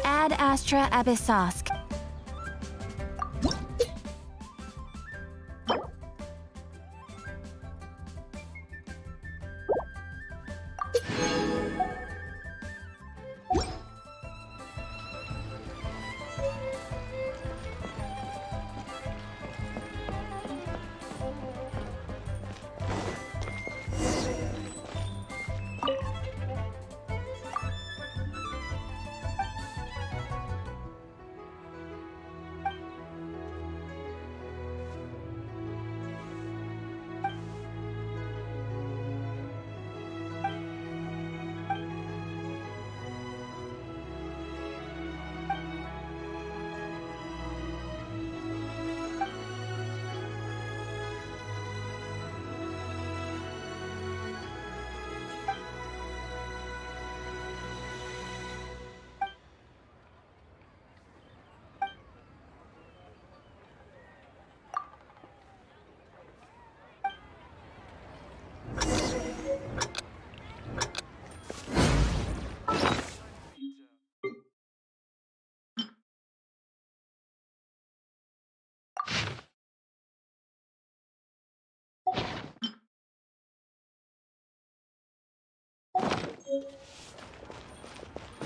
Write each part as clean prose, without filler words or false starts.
Ad Astra Abyssosk.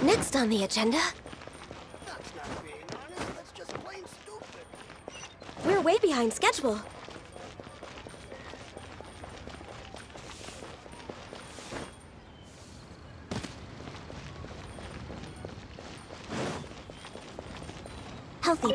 Next on the agenda, That's not being honest, that's just plain stupid. we're way behind schedule. Healthy.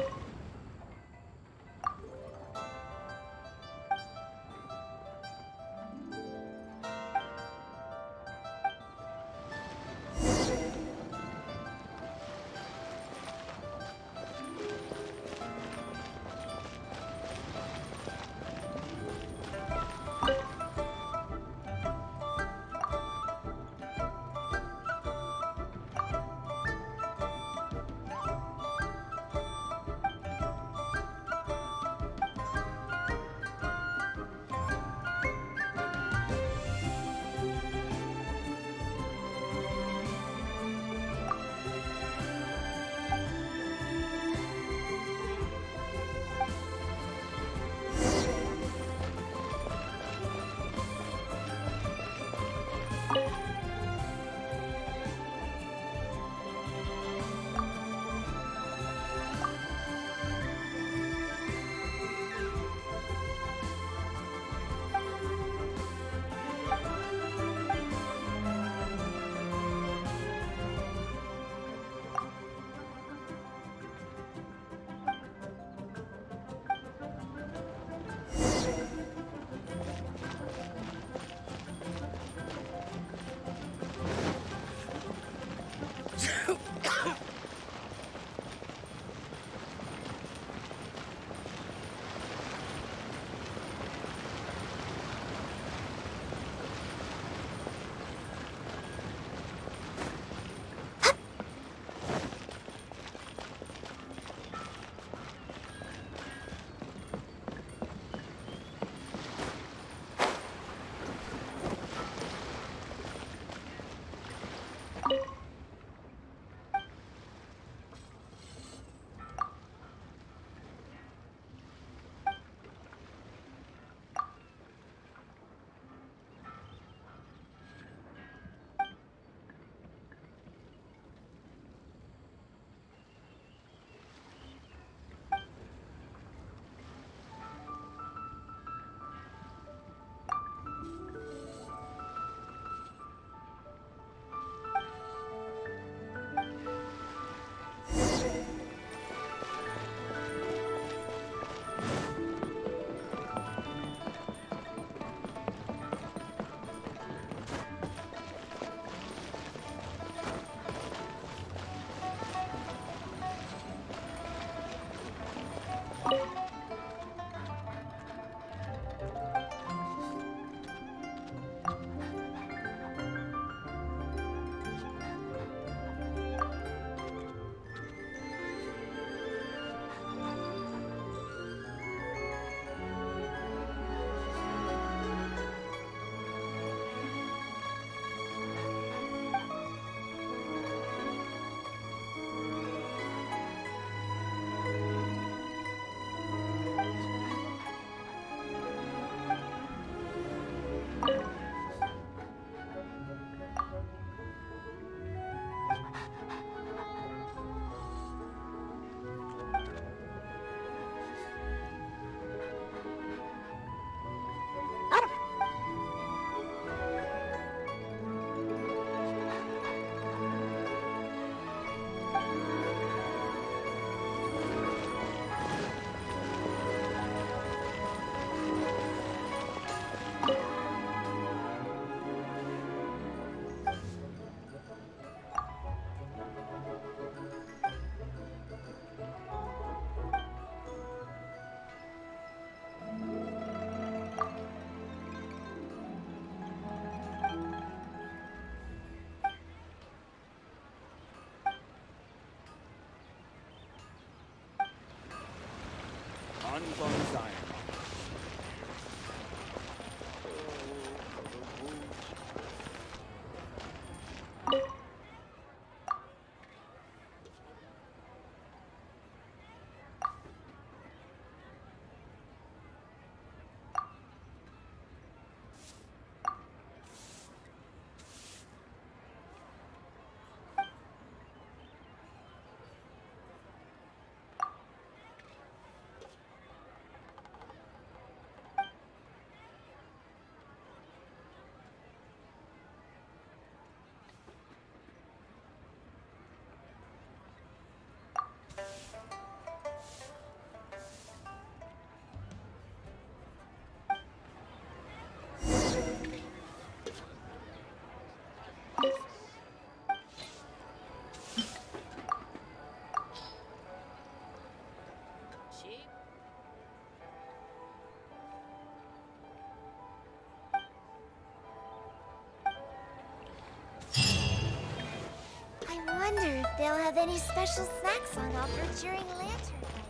they'll have any special snacks on offer during Lantern Night.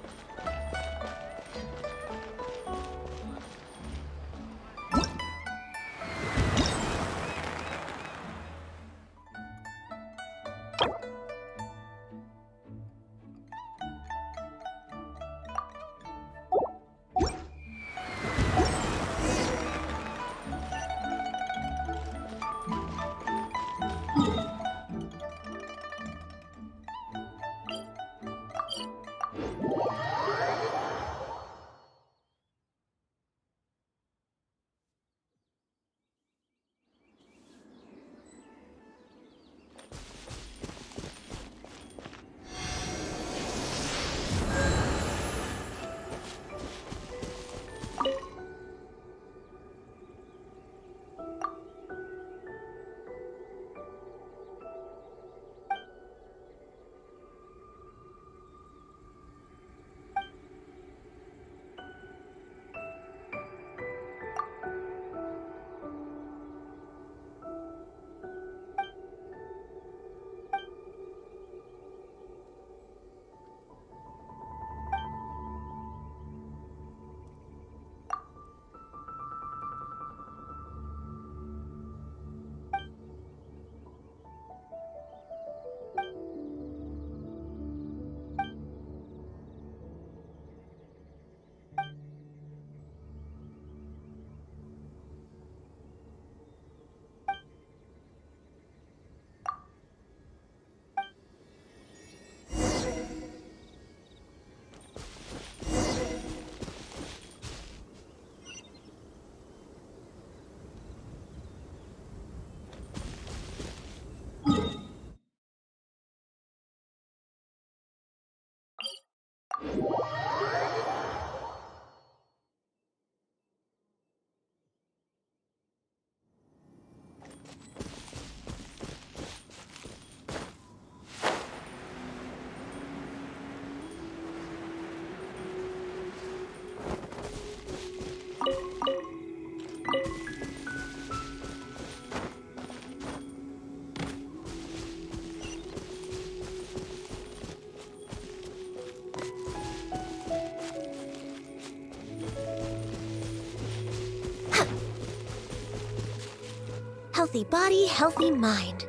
Healthy body, healthy mind.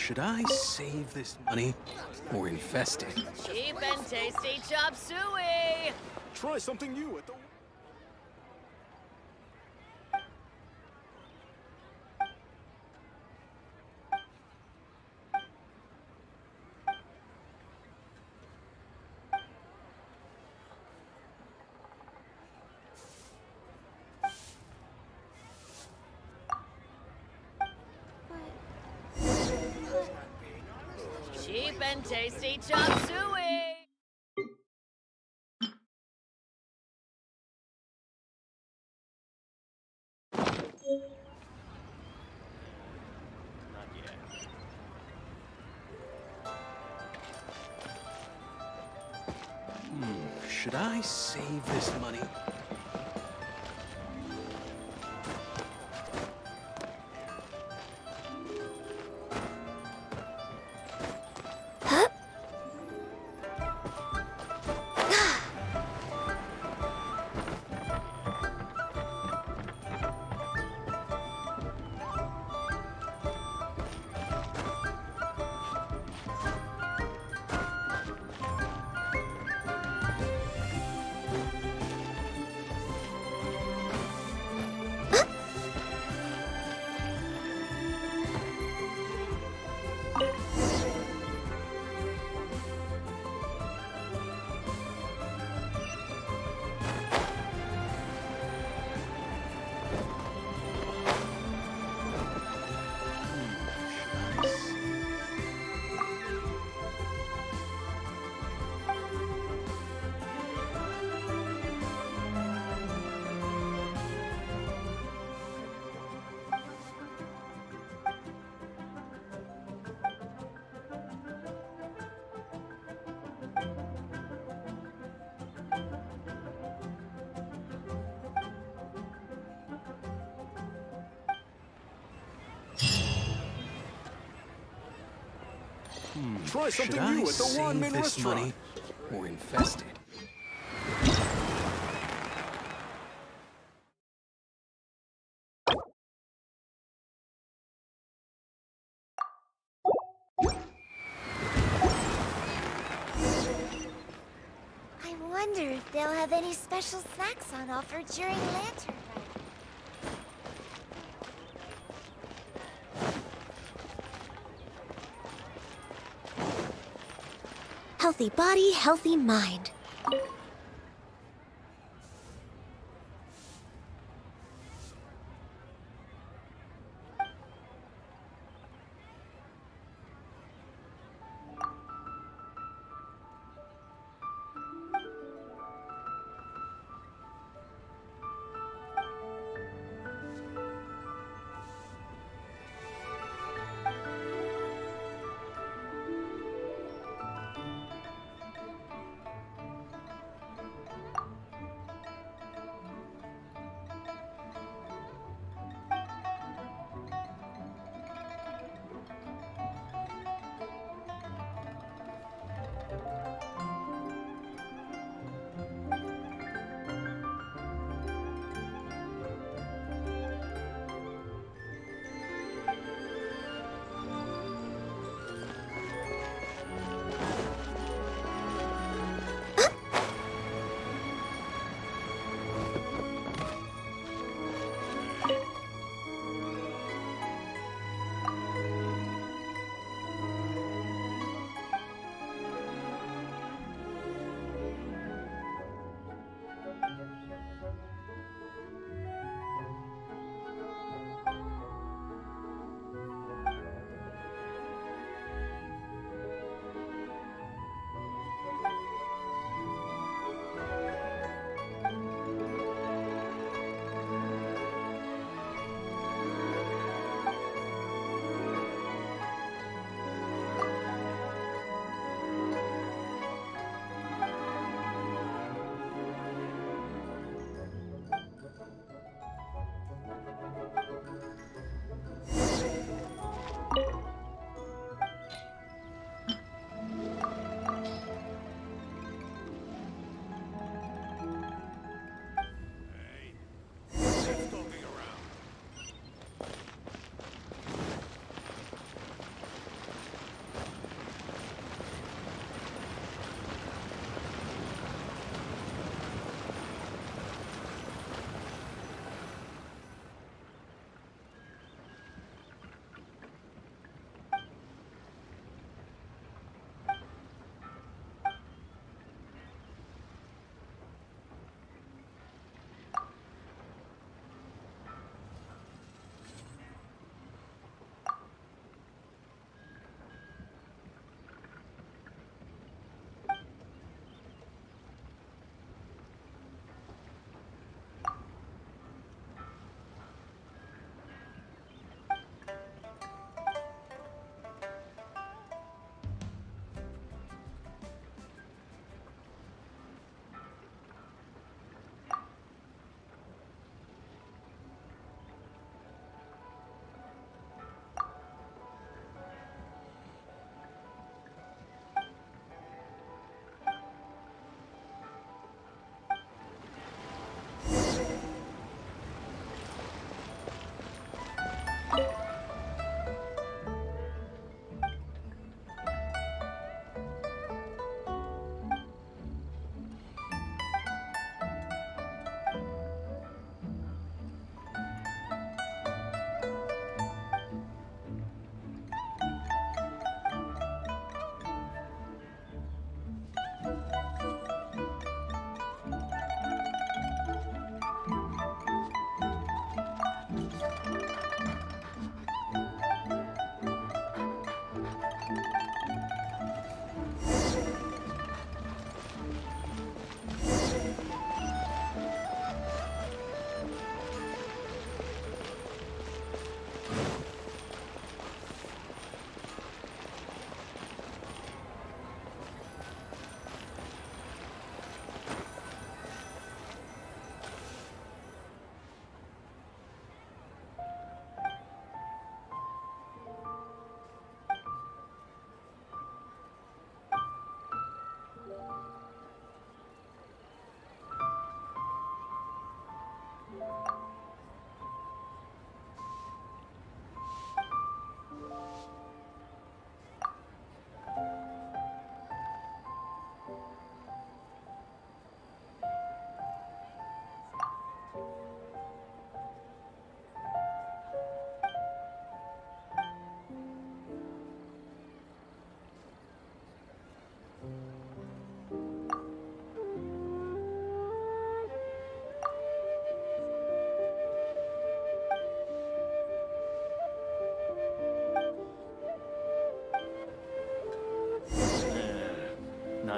Should I save this money or invest it? Cheap and tasty chop suey! Try something new at the... Cheap and tasty chop suey! Not yet. Should I save this money? Try Should something I new at the save one-man this restaurant. money or invest it? I wonder if they'll have any special snacks on offer during Lantern Ride. Healthy body, healthy mind.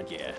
Yeah.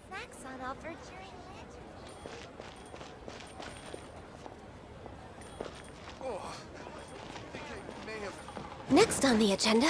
Snacks on offer during lantern. Oh, I think I may have... Next on the agenda.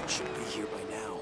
It should be here by now.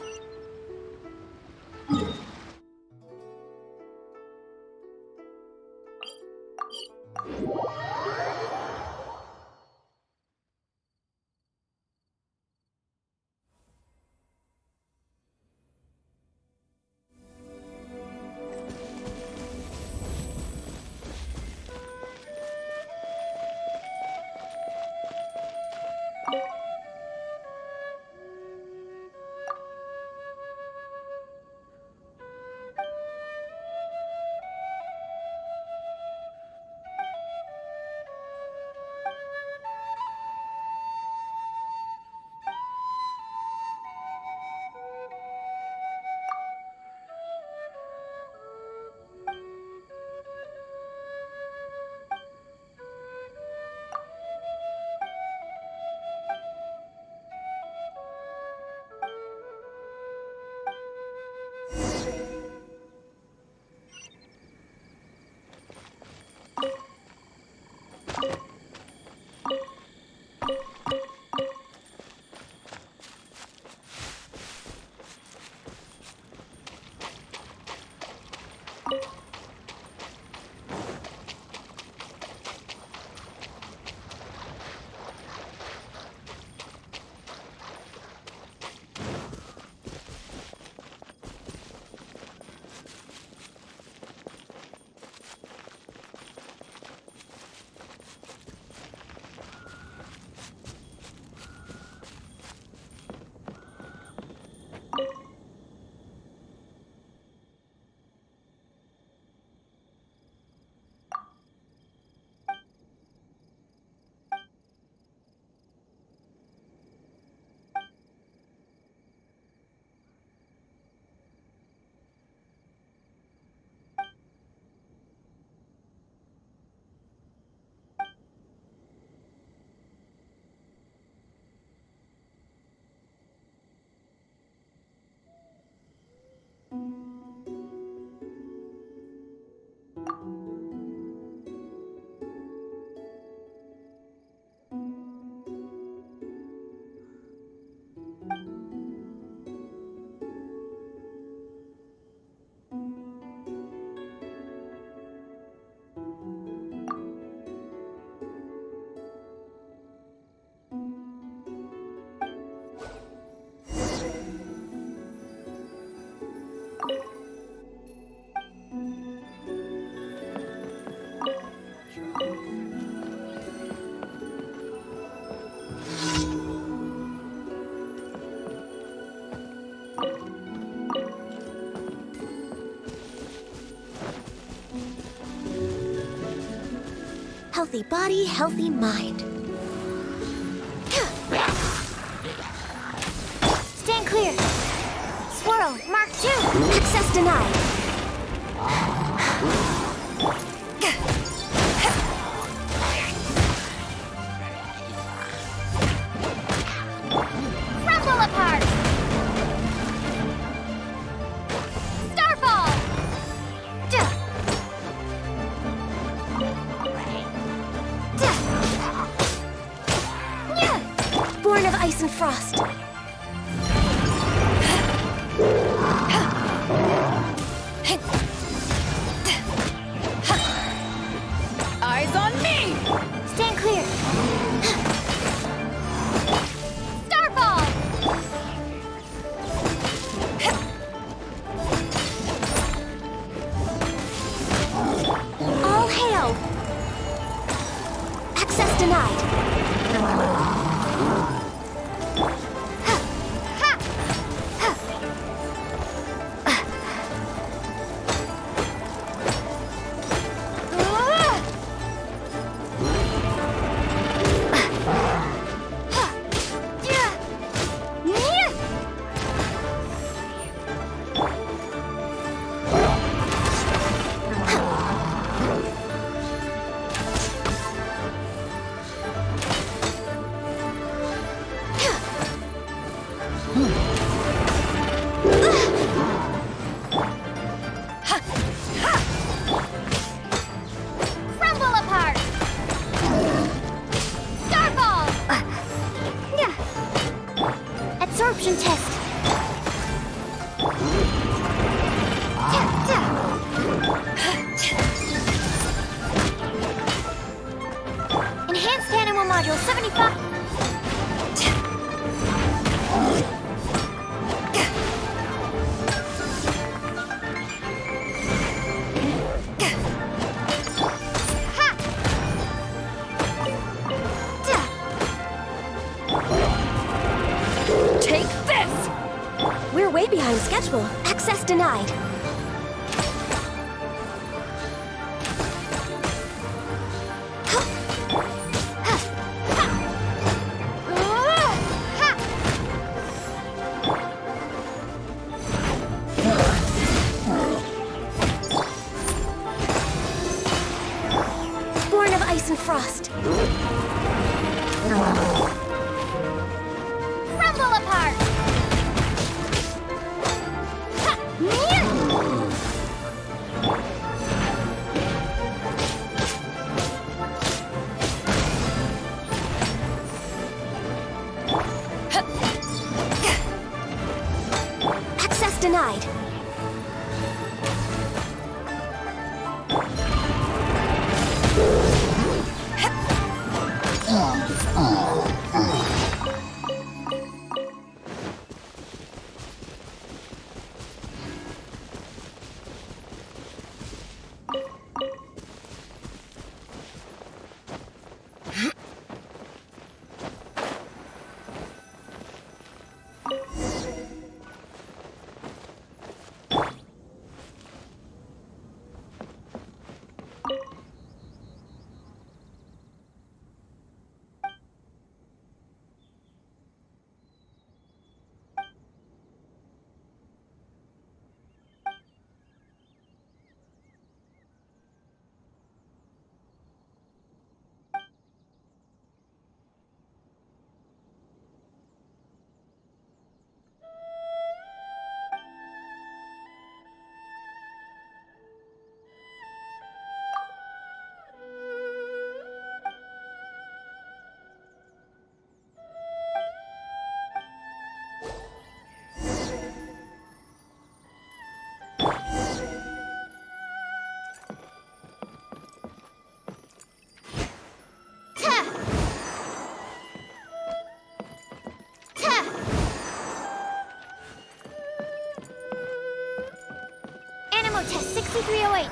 Healthy body, healthy mind. Stand clear. Swirl, Mark 2. Access denied. Rumble apart. Starfall. Duh. Duh. Born of ice and frost. Eyes on me! Stand clear. Starfall. All hail. Access denied. Rumble apart. Starfall. Absorption test. Enhanced animal module 75. Take this! We're way behind schedule. Access denied. Born of ice and frost. Rumble apart. Access denied. Animal test 6308.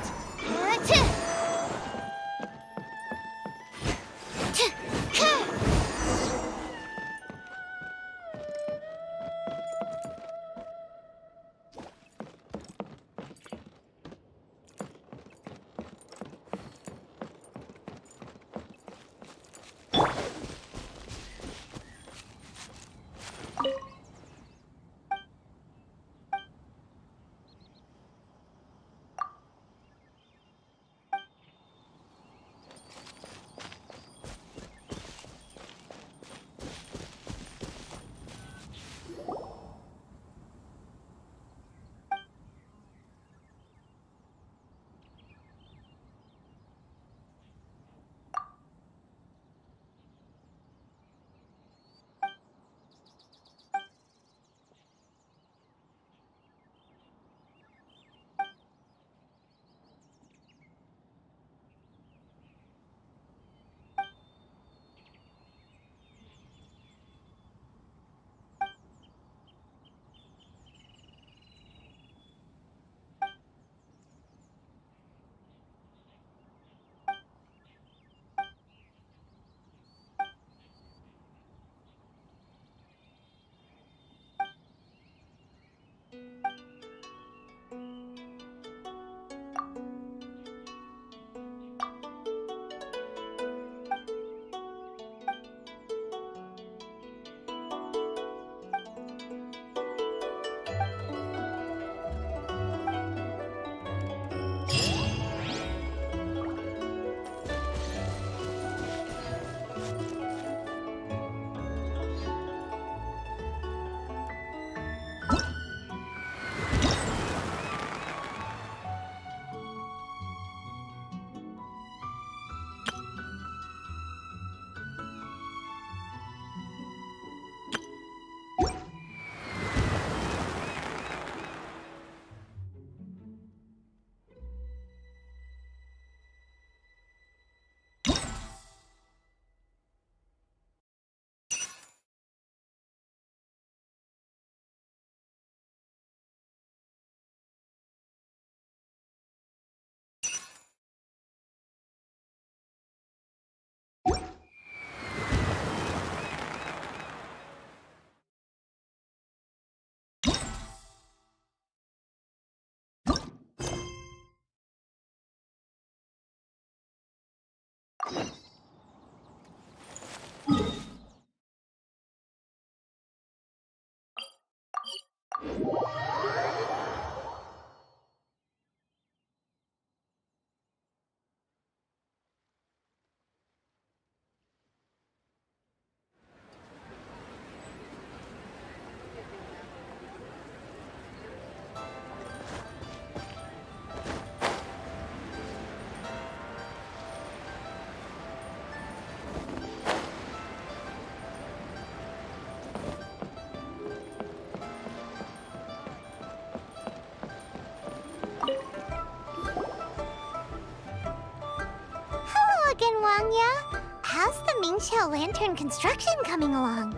Hello again, Wangya. How's the Mingxiao lantern construction coming along?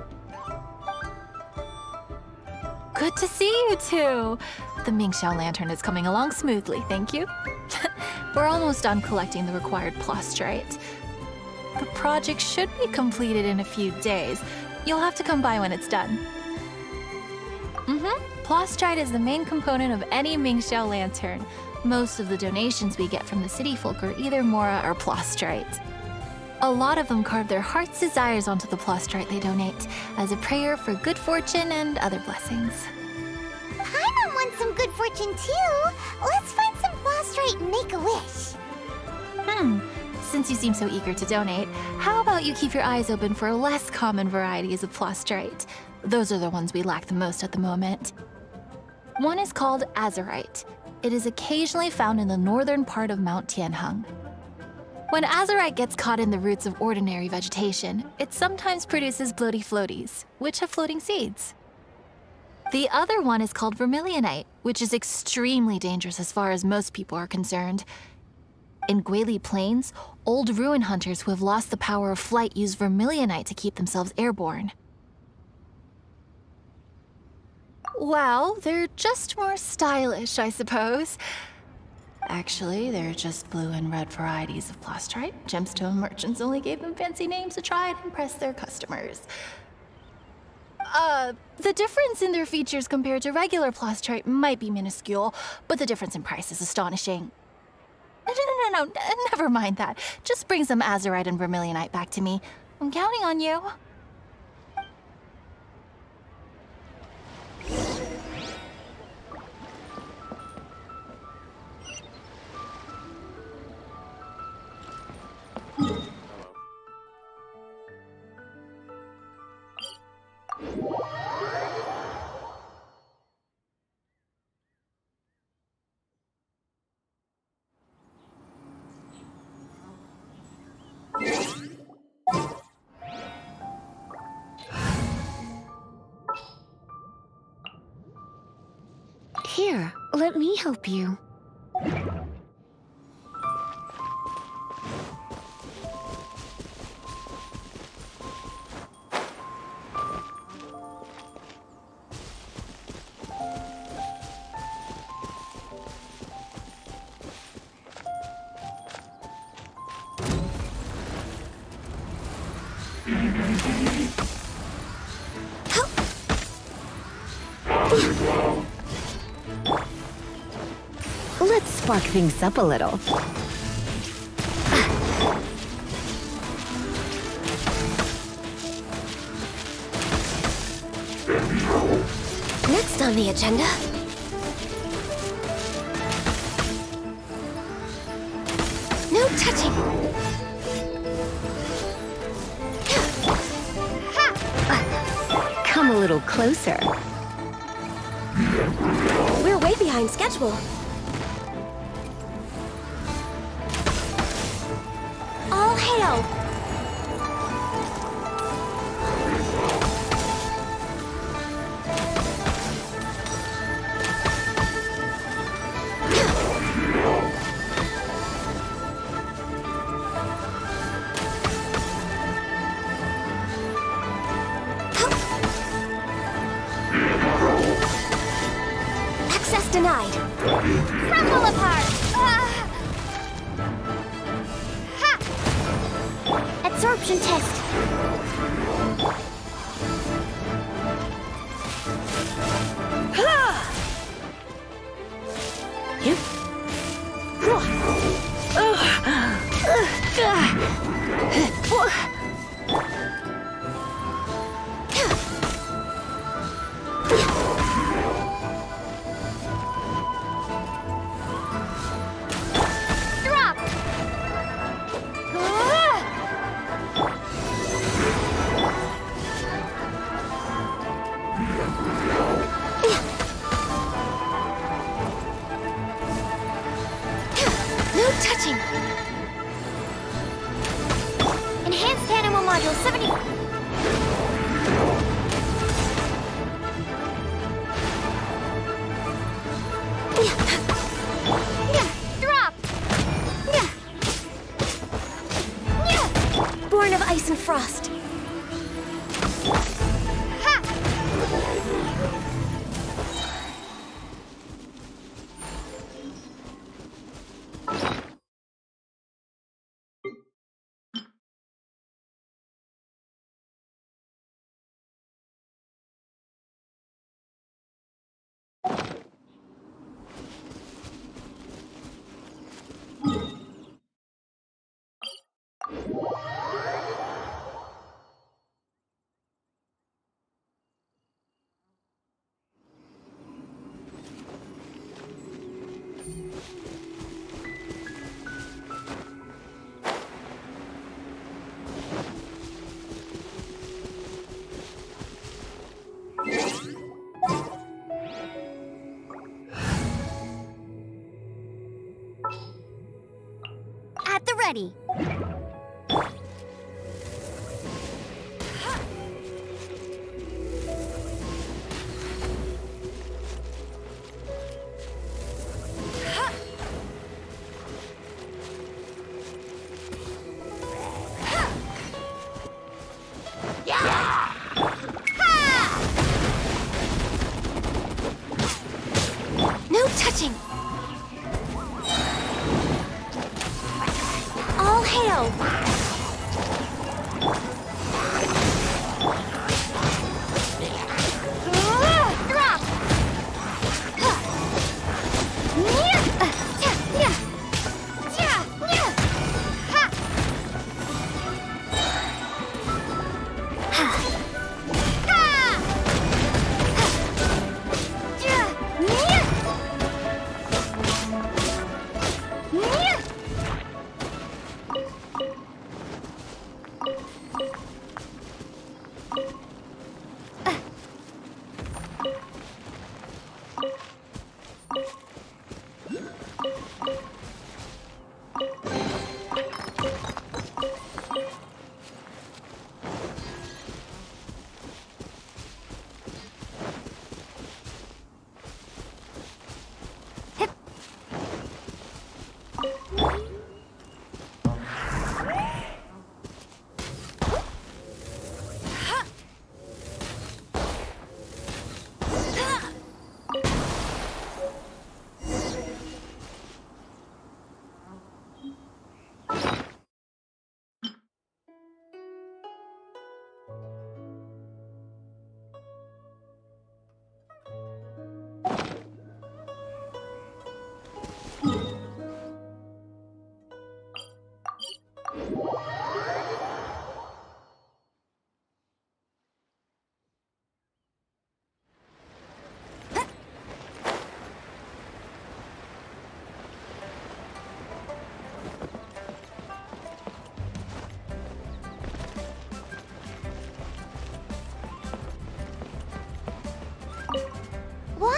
Good to see you two. The Mingxiao lantern is coming along smoothly, thank you. We're almost done collecting the required plastrite. The project should be completed in a few days. You'll have to come by when it's done. Plastrite is the main component of any Mingxiao lantern. Most of the donations we get from the city folk are either Mora or plastrite. A lot of them carve their heart's desires onto the plastrite they donate, as a prayer for good fortune and other blessings. Paimon wants some good fortune too. Let's find some plastrite and make a wish. Since you seem so eager to donate, how about you keep your eyes open for less common varieties of plastrite? Those are the ones we lack the most at the moment. One is called azurite. It is occasionally found in the northern part of Mount Tianheng. When azurite gets caught in the roots of ordinary vegetation, it sometimes produces bloaty floaties, which have floating seeds. The other one is called vermilionite, which is extremely dangerous as far as most people are concerned. In Guili Plains, old ruin hunters who have lost the power of flight use vermilionite to keep themselves airborne. Well, they're just more stylish, I suppose. Actually, they're just blue and red varieties of plastrite. Gemstone merchants only gave them fancy names to try and impress their customers. The difference in their features compared to regular plastrite might be minuscule, but the difference in price is astonishing. No, never mind that. Just bring some azurite and vermilionite back to me. I'm counting on you. Here, let me help you. spark things up a little. Next on the agenda. No touching. Come a little closer. We're way behind schedule. All hail! Access denied. Crumble apart! Ha! Absorption test. Drop! No touching. Enhanced animal module 70. Drop! Born of ice and frost.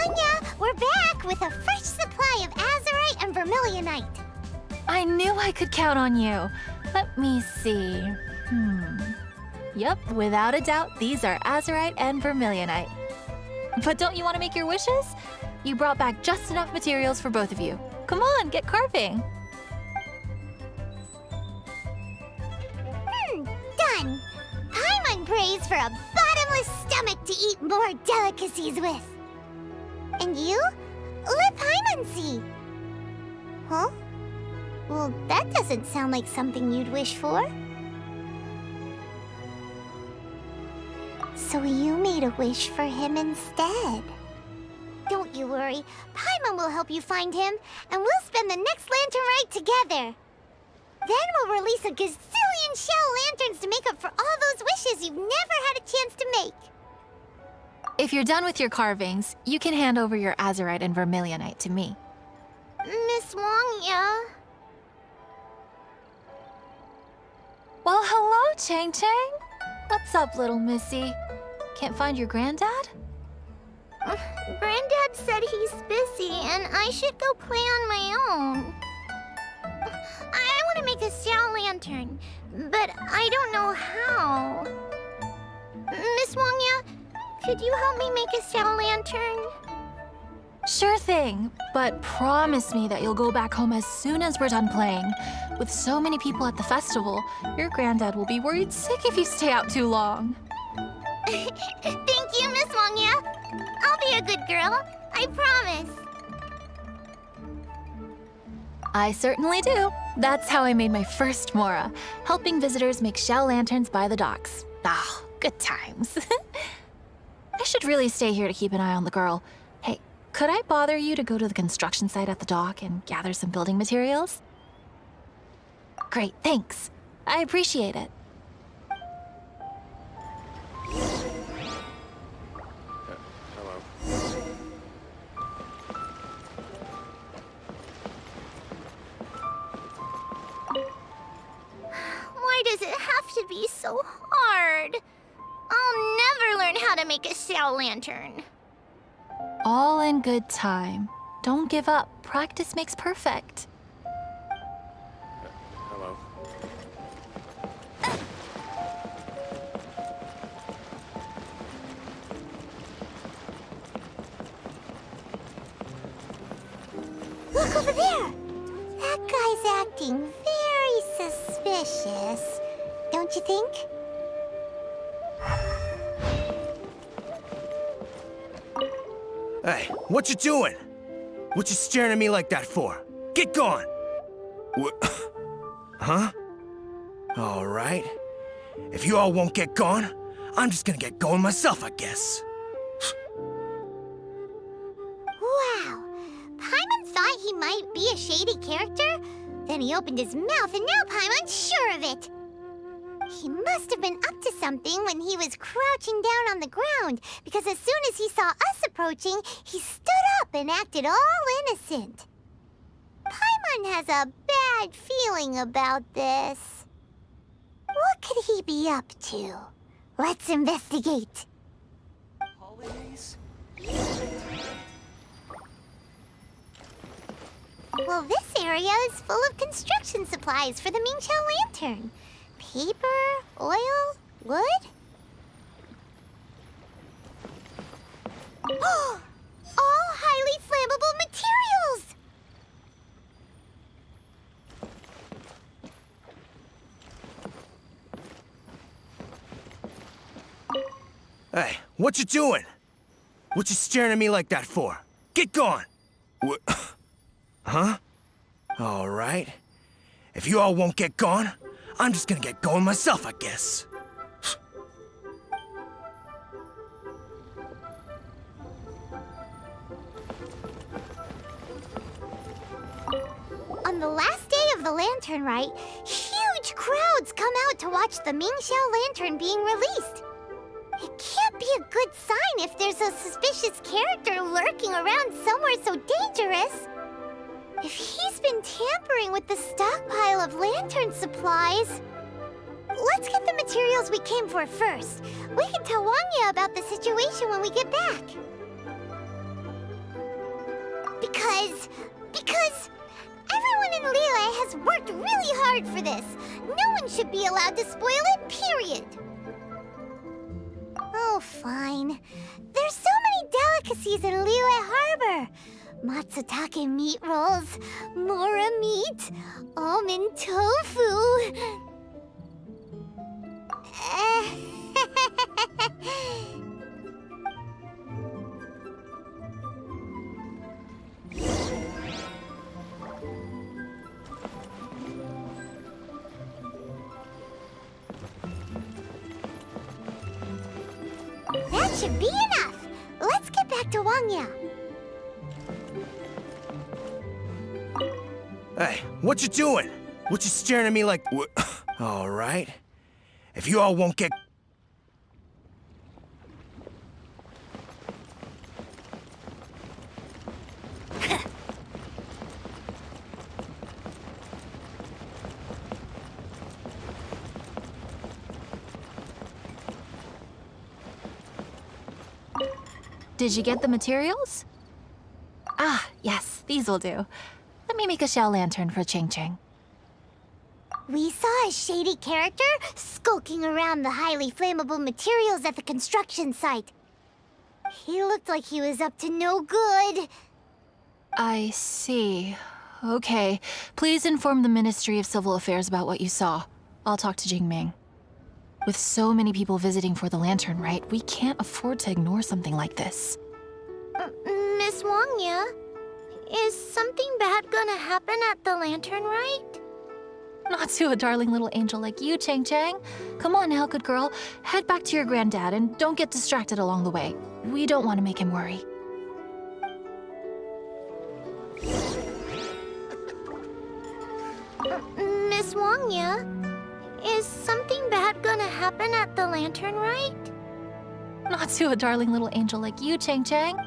Wanya, we're back with a fresh supply of azurite and vermilionite. I knew I could count on you. Let me see. Yep, without a doubt, these are azurite and vermilionite. But don't you want to make your wishes? You brought back just enough materials for both of you. Come on, get carving. Done. Paimon prays for a bottomless stomach to eat more delicacies with. And you? Let Paimon see. Huh? Well, that doesn't sound like something you'd wish for. So you made a wish for him instead. Don't you worry. Paimon will help you find him, and we'll spend the next lantern rite together. Then we'll release a gazillion shell lanterns to make up for all those wishes you've never had a chance to make. If you're done with your carvings, you can hand over your azurite and vermilionite to me. Miss Wangya. Well, hello, Chang Chang. What's up, little missy? Can't find your granddad? Granddad said he's busy and I should go play on my own. I want to make a shell lantern, but I don't know how. Miss Wangya, could you help me make a shell lantern? Sure thing, but promise me that you'll go back home as soon as we're done playing. With so many people at the festival, your granddad will be worried sick if you stay out too long. Thank you, Miss Wangya. I'll be a good girl. I promise. I certainly do. That's how I made my first Mora, helping visitors make shell lanterns by the docks. Ah, good times. I should really stay here to keep an eye on the girl. Hey, could I bother you to go to the construction site at the dock and gather some building materials? Great, thanks. I appreciate it. Hello. Why does it have to be so hard? I'll never learn how to make a shell lantern. All in good time. Don't give up. Practice makes perfect. Hello. Look over there! That guy's acting very suspicious. Don't you think? Hey, what you doing? What you staring at me like that for? Get gone! What? Huh? All right. If you all won't get gone, I'm just gonna get going myself, I guess. Wow. Paimon thought he might be a shady character. Then he opened his mouth and now Paimon's sure of it. He must have been up to something when he was crouching down on the ground, because as soon as he saw us approaching, he stood up and acted all innocent. Paimon has a bad feeling about this. What could he be up to? Let's investigate. Holidays? Well, this area is full of construction supplies for the Mingqiao lantern. Paper, oil, wood? All highly flammable materials! Hey, what you doing? What you staring at me like that for? Get gone! What? Huh? All right. If you all won't get gone, I'm just gonna get going myself, I guess. On the last day of the lantern rite, huge crowds come out to watch the Mingqiao lantern being released. It can't be a good sign if there's a suspicious character lurking around somewhere so dangerous. If he's been tampering with the stockpile of lantern supplies... Let's get the materials we came for first. We can tell Wanya about the situation when we get back. Because everyone in Liyue has worked really hard for this. No one should be allowed to spoil it, period. Oh, fine. There's so many delicacies in Liyue Harbor. Matsutake meat rolls, mora meat, almond tofu. That should be enough. Let's get back to Wangya. Hey, what you doing? What you staring at me like... All right. If you all won't get... Did you get the materials? Ah, yes, these will do. Let me make a shell lantern for Ching Ching. We saw a shady character skulking around the highly flammable materials at the construction site. He looked like he was up to no good. I see. Okay. Please inform the Ministry of Civil Affairs about what you saw. I'll talk to Jingming. With so many people visiting for the lantern rite, we can't afford to ignore something like this. Miss Wangya, is something bad gonna happen at the lantern rite? Not to a darling little angel like you, Chang Chang. Come on now, good girl. Head back to your granddad and don't get distracted along the way. We don't want to make him worry. Miss Wangya, is something bad gonna happen at the lantern rite? Not to a darling little angel like you, Chang Chang.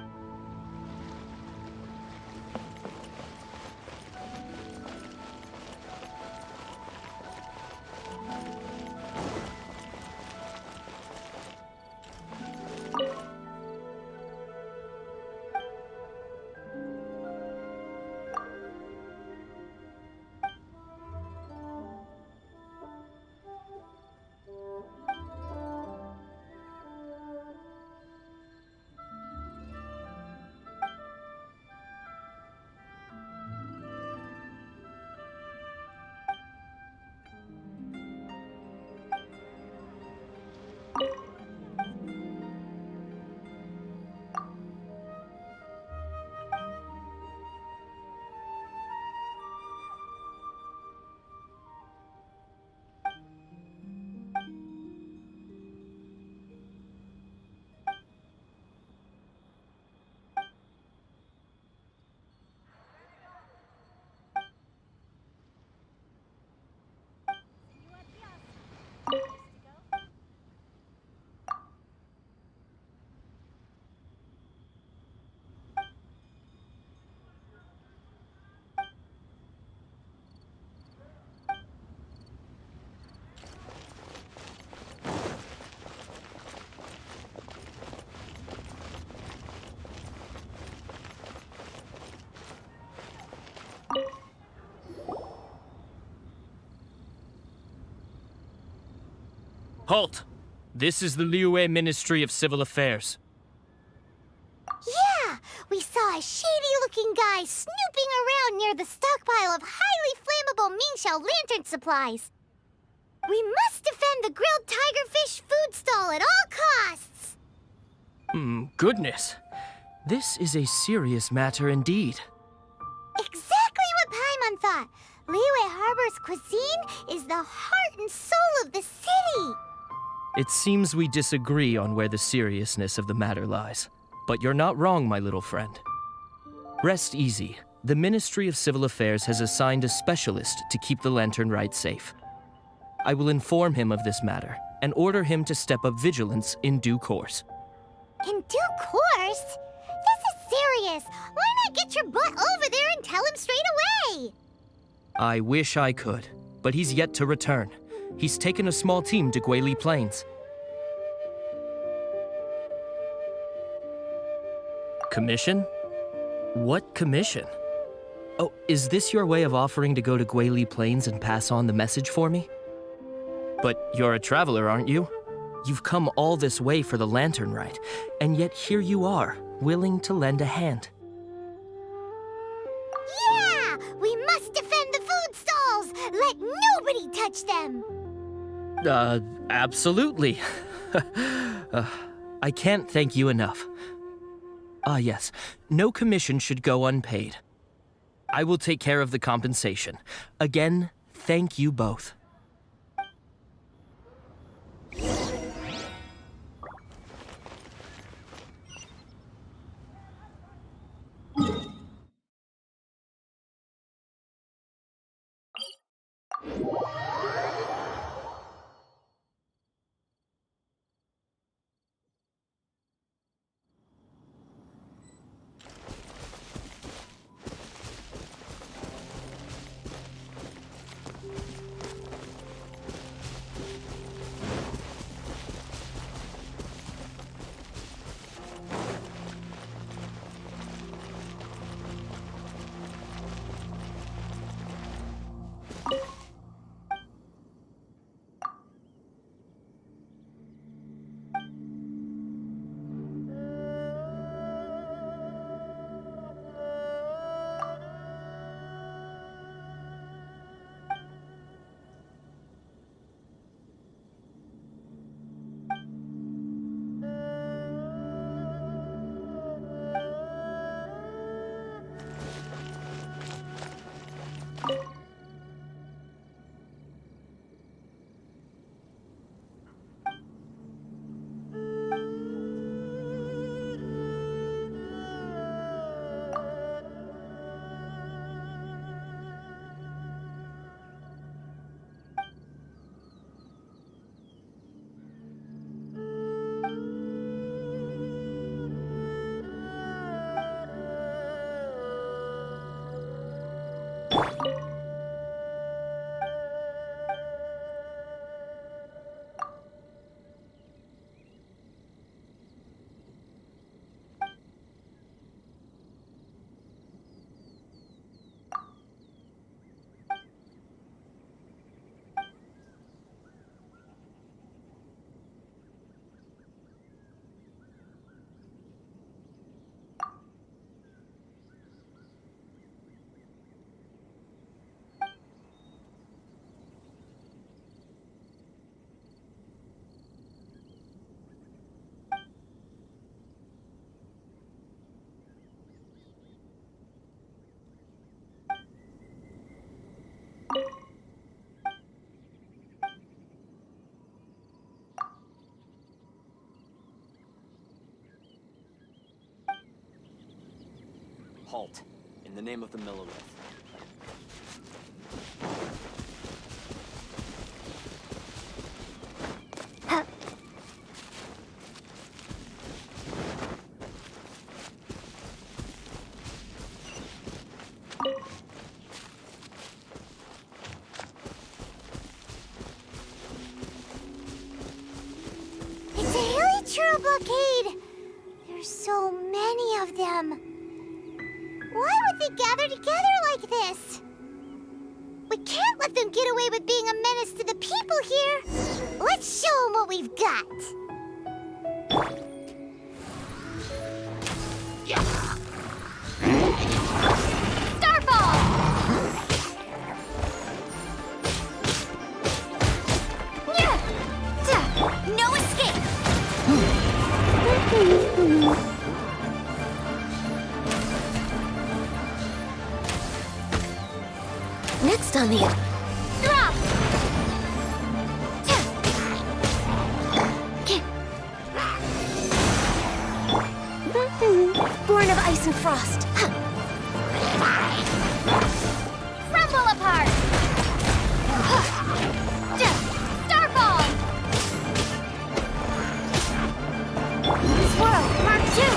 Halt! This is the Liyue Ministry of Civil Affairs. Yeah! We saw a shady-looking guy snooping around near the stockpile of highly flammable Mingxiao lantern supplies. We must defend the grilled tigerfish food stall at all costs! Goodness. This is a serious matter indeed. Exactly what Paimon thought! Liyue Harbor's cuisine is the heart and soul of the city! It seems we disagree on where the seriousness of the matter lies. But you're not wrong, my little friend. Rest easy. The Ministry of Civil Affairs has assigned a specialist to keep the lantern rite safe. I will inform him of this matter and order him to step up vigilance in due course. In due course? This is serious! Why not get your butt over there and tell him straight away? I wish I could, but he's yet to return. He's taken a small team to Guili Plains. Commission? What commission? Oh, is this your way of offering to go to Guili Plains and pass on the message for me? But you're a traveler, aren't you? You've come all this way for the lantern rite, and yet here you are, willing to lend a hand. Yeah! We must defend the food stalls! Let nobody touch them! Absolutely. I can't thank you enough. Ah, yes. No commission should go unpaid. I will take care of the compensation. Again, thank you both. Halt, in the name of the Millilith. It's a hilly trail blockade! There's so many of them. Why would they gather together like this? We can't let them get away with being a menace to the people here. Let's show them what we've got. No escape! Next on the... Drop! Born of ice and frost. Crumble apart! Starball! Swirl, Mark 2!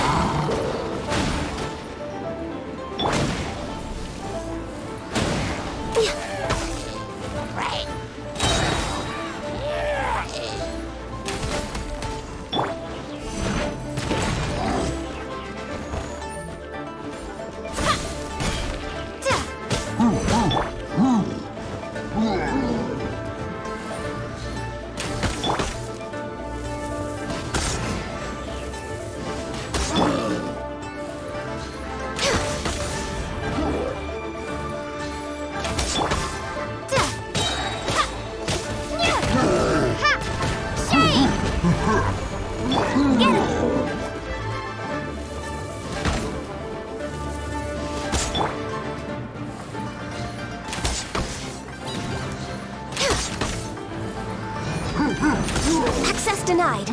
Access denied.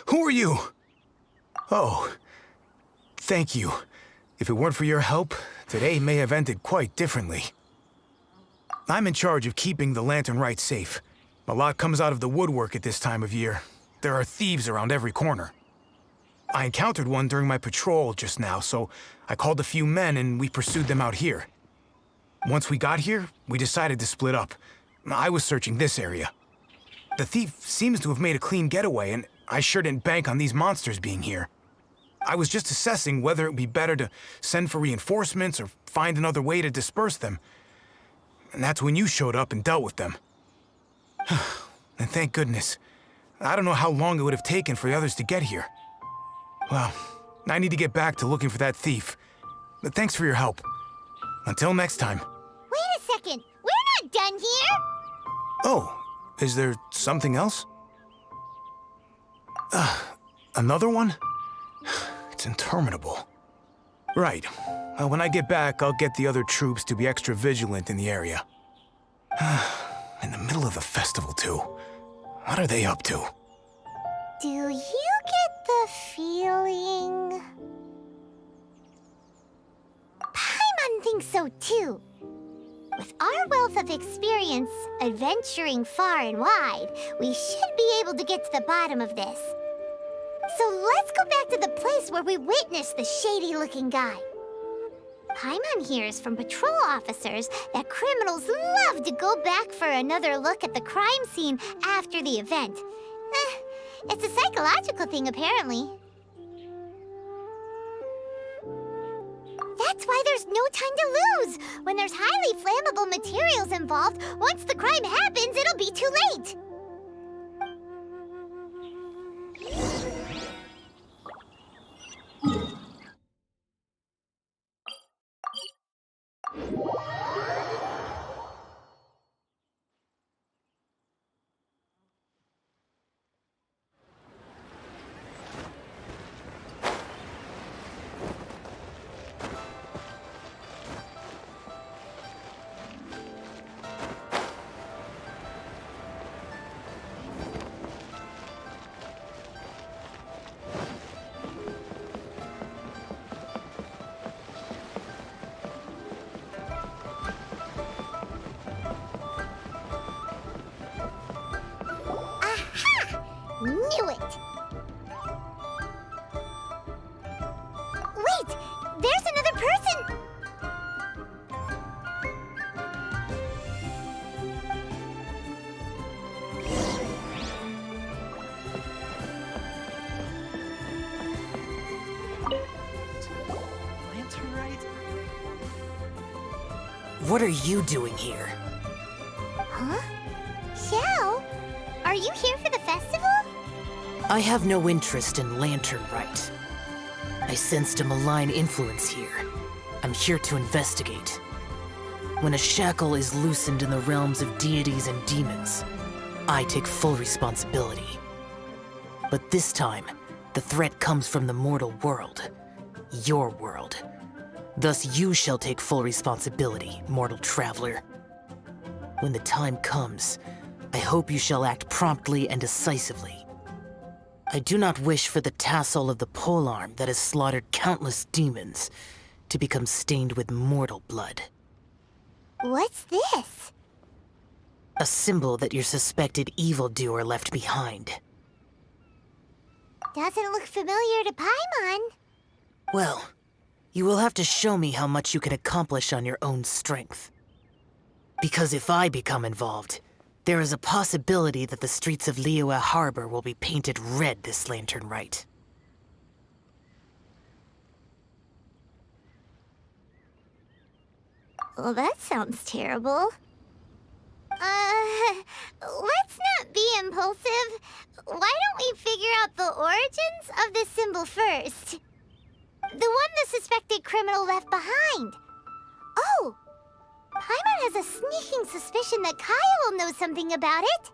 Who are you? Oh, thank you. If it weren't for your help, today may have ended quite differently. I'm in charge of keeping the Lantern Rite safe. A lot comes out of the woodwork at this time of year. There are thieves around every corner. I encountered one during my patrol just now, so I called a few men and we pursued them out here. Once we got here, we decided to split up. I was searching this area. The thief seems to have made a clean getaway, and I sure didn't bank on these monsters being here. I was just assessing whether it would be better to send for reinforcements or find another way to disperse them. And that's when you showed up and dealt with them. And thank goodness. I don't know how long it would have taken for the others to get here. Well, I need to get back to looking for that thief. But thanks for your help. Until next time. Wait a second. We're not done here. Oh, is there something else? Another one? It's interminable. Right. When I get back, I'll get the other troops to be extra vigilant in the area. In the middle of the festival, too. What are they up to? Do you get the feeling... Paimon thinks so too. With our wealth of experience adventuring far and wide, we should be able to get to the bottom of this. So let's go back to the place where we witnessed the shady-looking guy. Paimon hears from patrol officers that criminals love to go back for another look at the crime scene after the event. It's a psychological thing, apparently. That's why there's no time to lose. When there's highly flammable materials involved, once the crime happens, it'll be too late. Knew it! Wait! There's another person! What are you doing here? Huh? Xiao? Are you here for the festival? I have no interest in Lantern Rite. I sensed a malign influence here. I'm here to investigate. When a shackle is loosened in the realms of deities and demons, I take full responsibility. But this time, the threat comes from the mortal world. Your world. Thus you shall take full responsibility, mortal traveler. When the time comes, I hope you shall act promptly and decisively. I do not wish for the tassel of the polearm that has slaughtered countless demons to become stained with mortal blood. What's this? A symbol that your suspected evildoer left behind. Doesn't look familiar to Paimon. Well, you will have to show me how much you can accomplish on your own strength. Because if I become involved, there is a possibility that the streets of Liyue Harbor will be painted red this Lantern Rite. Well, that sounds terrible. Let's not be impulsive. Why don't we figure out the origins of this symbol first? The one the suspected criminal left behind. Oh! Paimon has a sneaking suspicion that Kaya will know something about it.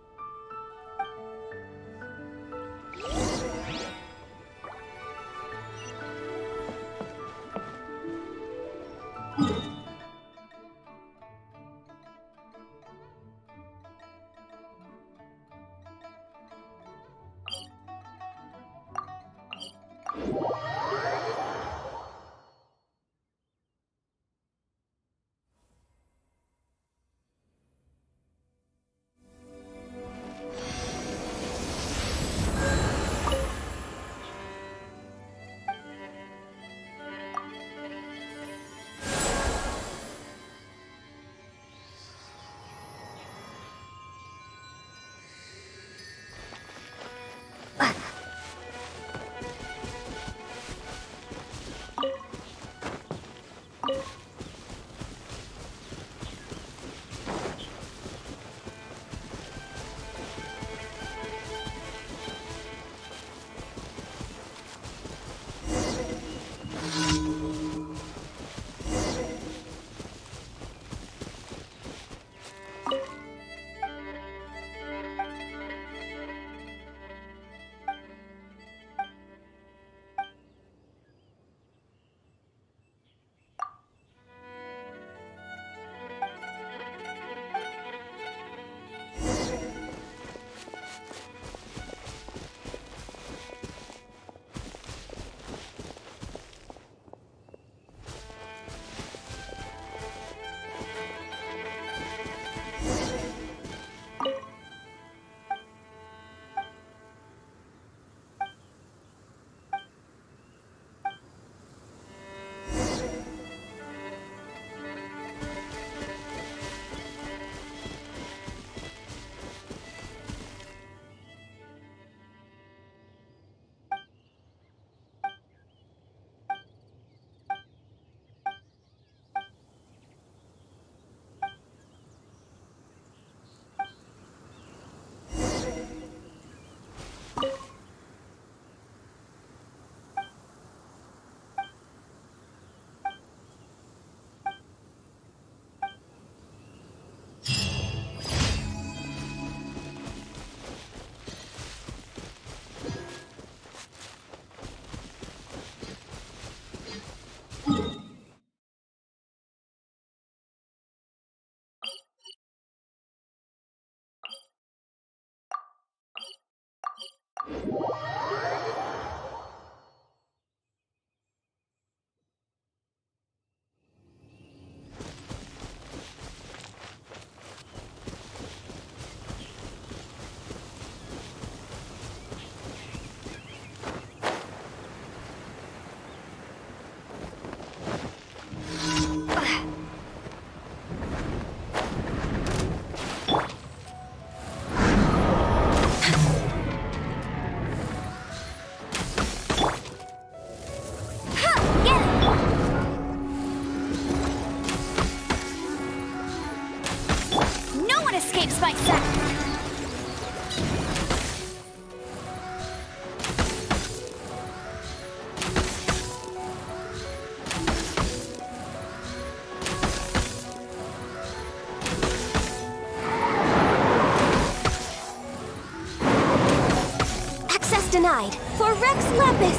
Denied. For Rex Lapis!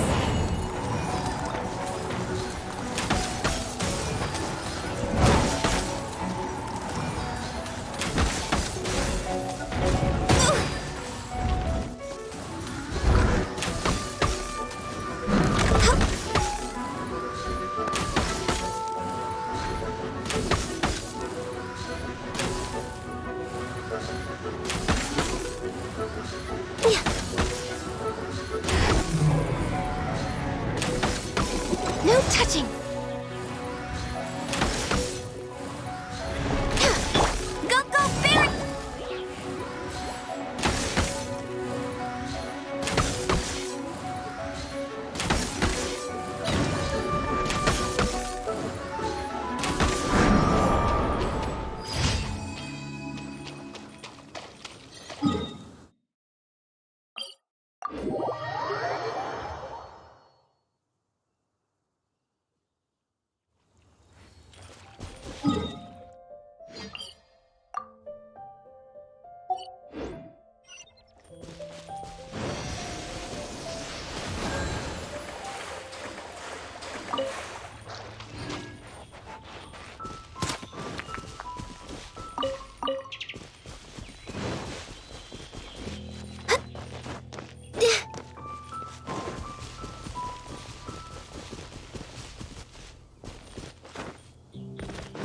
No touching! Go, go, Barry!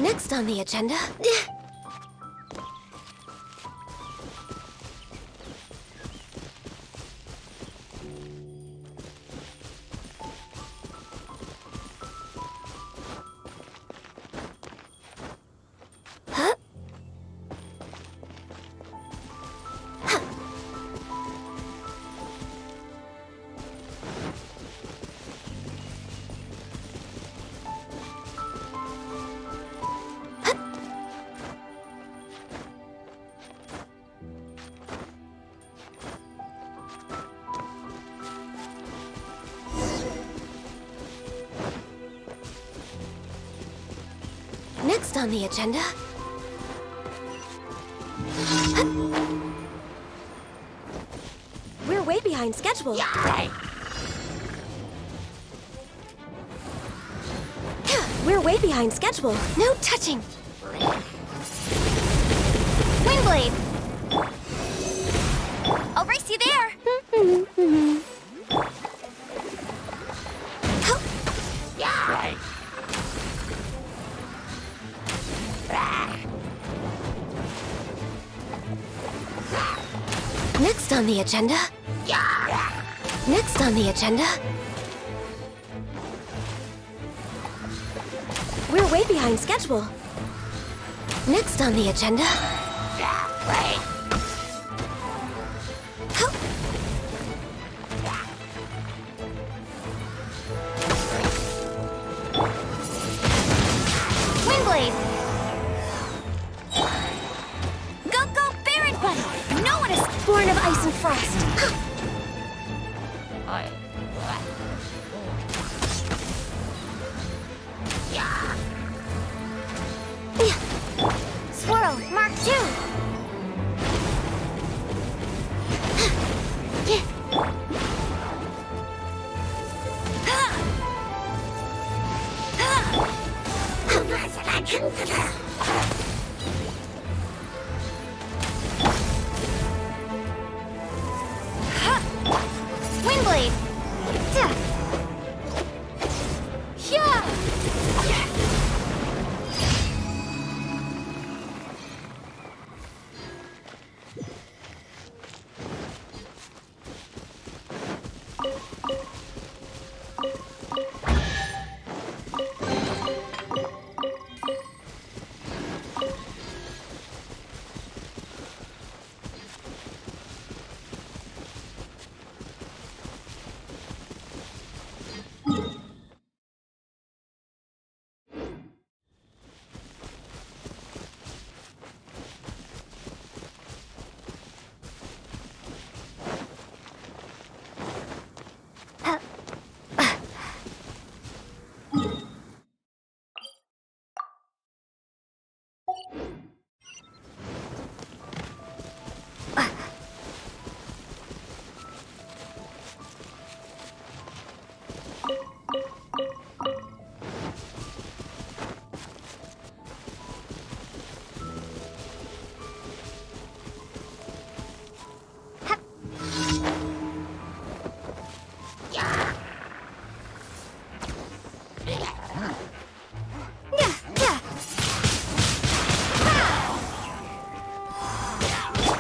Next on the agenda... Next on the agenda... We're way behind schedule. We're way behind schedule. No touching. Windblade! I'll race you there! Next on the agenda... Next on the agenda... We're way behind schedule. Next on the agenda... Windblade! Go, Baron Bunny! No one is Born of ice and frost. Swirl, Mark II! Windblade!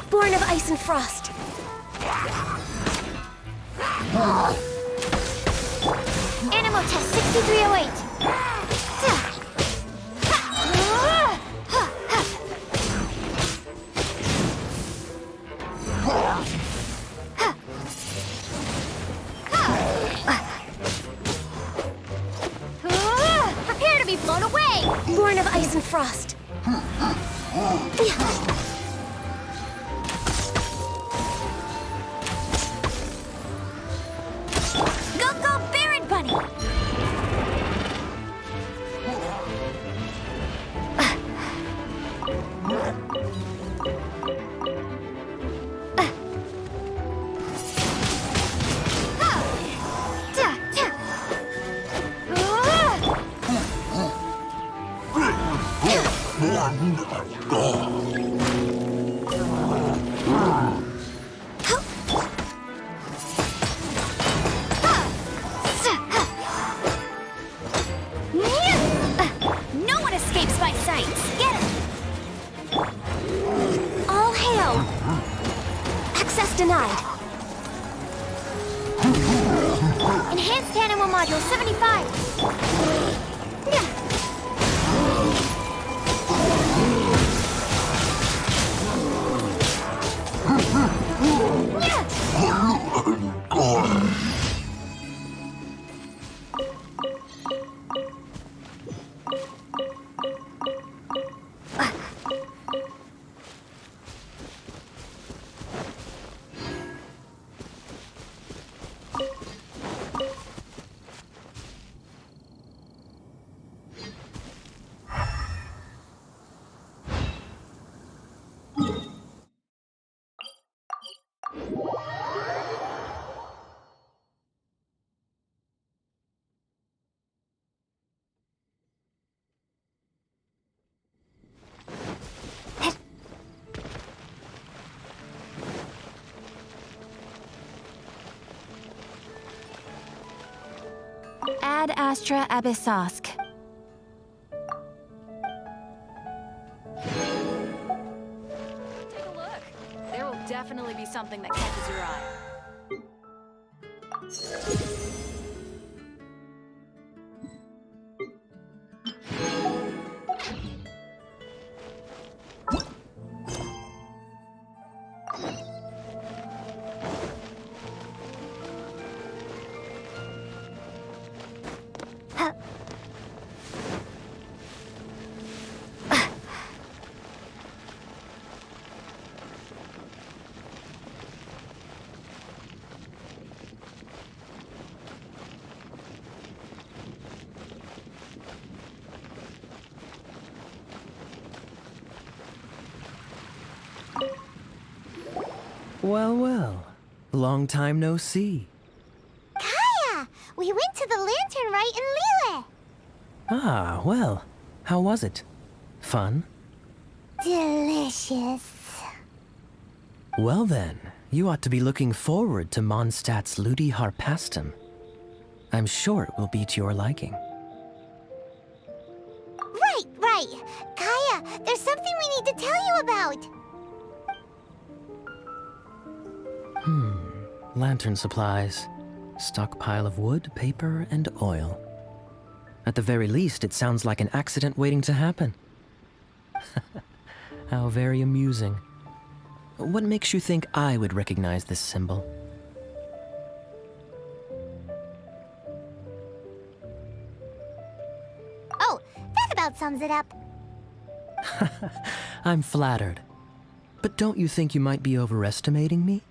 Born of ice and frost. Animal test 6308. Prepare to be blown away. Born of ice and frost. Go, Baron Bunny! No one escapes my sight. Knights, get him! All hail! Access denied. Enhanced animal module 75. Ad Astra Abyssosk. Take a look. There will definitely be something that catches your eye. Well, well. Long time no see. Kaya! We went to the Lantern Rite in Liyue. Ah, well. How was it? Fun? Delicious. Well then, you ought to be looking forward to Mondstadt's Ludi Harpastum. I'm sure it will be to your liking. Right. Kaya, there's something we need to tell you about. Lantern supplies. Stockpile of wood, paper, and oil. At the very least, it sounds like an accident waiting to happen. How very amusing. What makes you think I would recognize this symbol? Oh, that about sums it up. I'm flattered. But don't you think you might be overestimating me?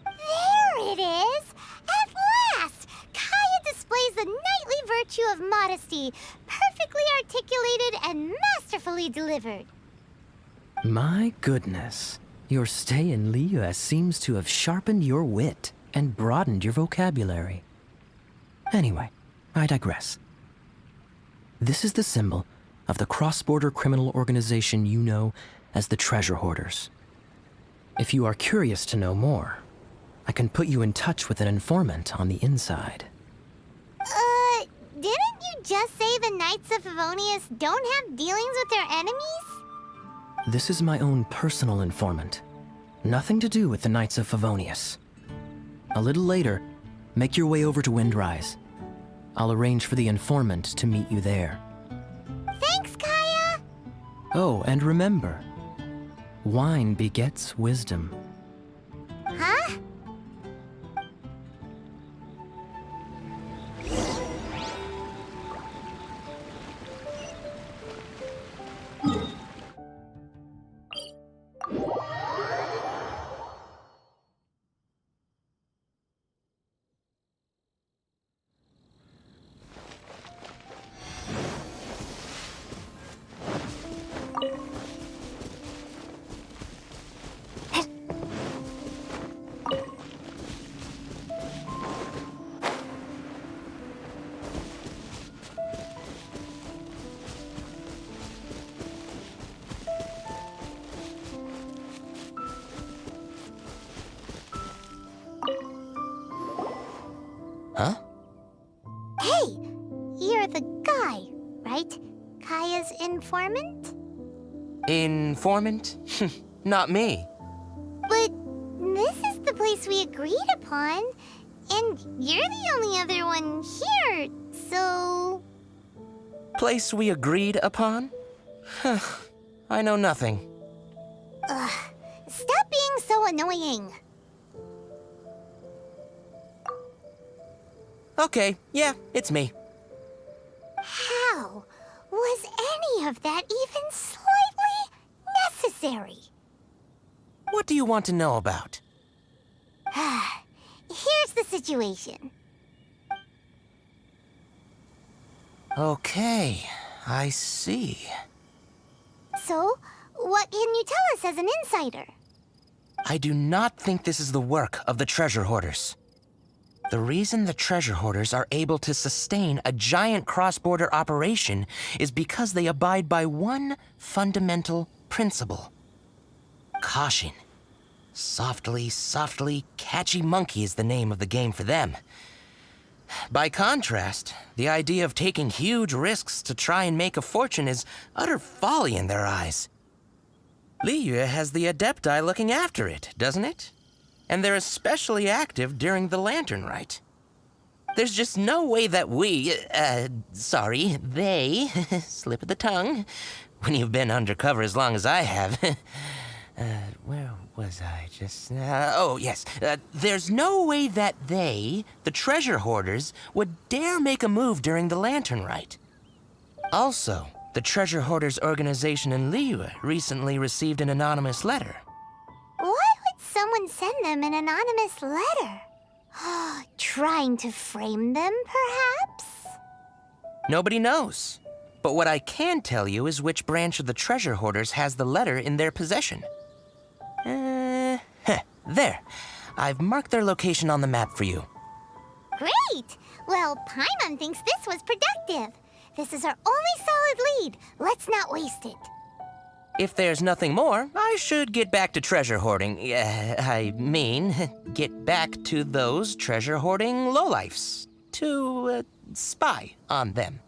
There it is! At last! Kaya displays the knightly virtue of modesty, perfectly articulated and masterfully delivered. My goodness. Your stay in Liyue seems to have sharpened your wit and broadened your vocabulary. Anyway, I digress. This is the symbol of the cross-border criminal organization you know as the Treasure Hoarders. If you are curious to know more, I can put you in touch with an informant on the inside. Didn't you just say the Knights of Favonius don't have dealings with their enemies? This is my own personal informant. Nothing to do with the Knights of Favonius. A little later, make your way over to Windrise. I'll arrange for the informant to meet you there. Thanks, Kaya! Oh, and remember, wine begets wisdom. Huh? Huh? Hey, you're the guy, right? Kaya's informant? Informant? Not me. But this is the place we agreed upon, and you're the only other one here, so... Place we agreed upon? I know nothing. Ugh, stop being so annoying. Okay, yeah, it's me. How was any of that even slightly necessary? What do you want to know about? Here's the situation. Okay, I see. So, what can you tell us as an insider? I do not think this is the work of the treasure hoarders. The reason the treasure hoarders are able to sustain a giant cross-border operation is because they abide by one fundamental principle. Caution. Softly, softly, catchy monkey is the name of the game for them. By contrast, the idea of taking huge risks to try and make a fortune is utter folly in their eyes. Liyue has the Adepti looking after it, doesn't it? And they're especially active during the Lantern Rite. There's just no way that they, slip of the tongue, when you've been undercover as long as I have. Where was I just now? Oh, yes. There's no way that they, the treasure hoarders, would dare make a move during the Lantern Rite. Also, the treasure hoarders organization in Liyue recently received an anonymous letter. Why would someone send them an anonymous letter? Trying to frame them, perhaps? Nobody knows. But what I can tell you is which branch of the treasure hoarders has the letter in their possession. There. I've marked their location on the map for you. Great! Well, Paimon thinks this was productive. This is our only solid lead. Let's not waste it. If there's nothing more, I should get back to treasure hoarding. Get back to those treasure hoarding lowlifes. To, spy on them.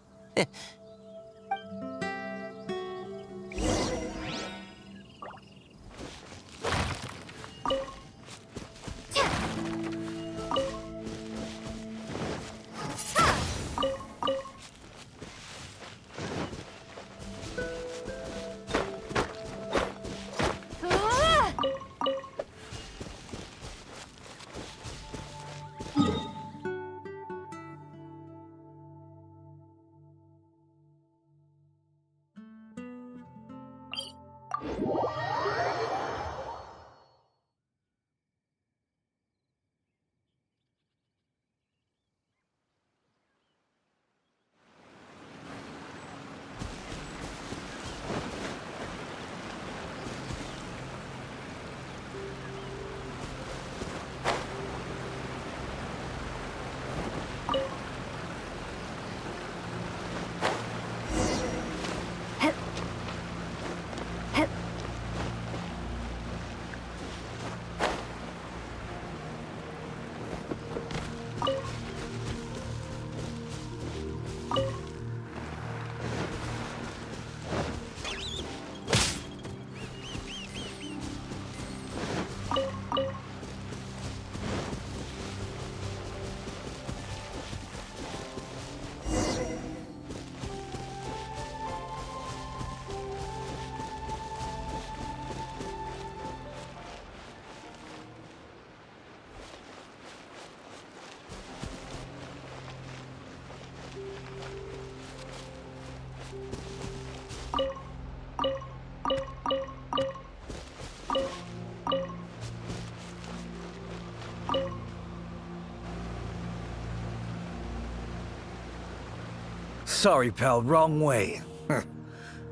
Sorry, pal, wrong way.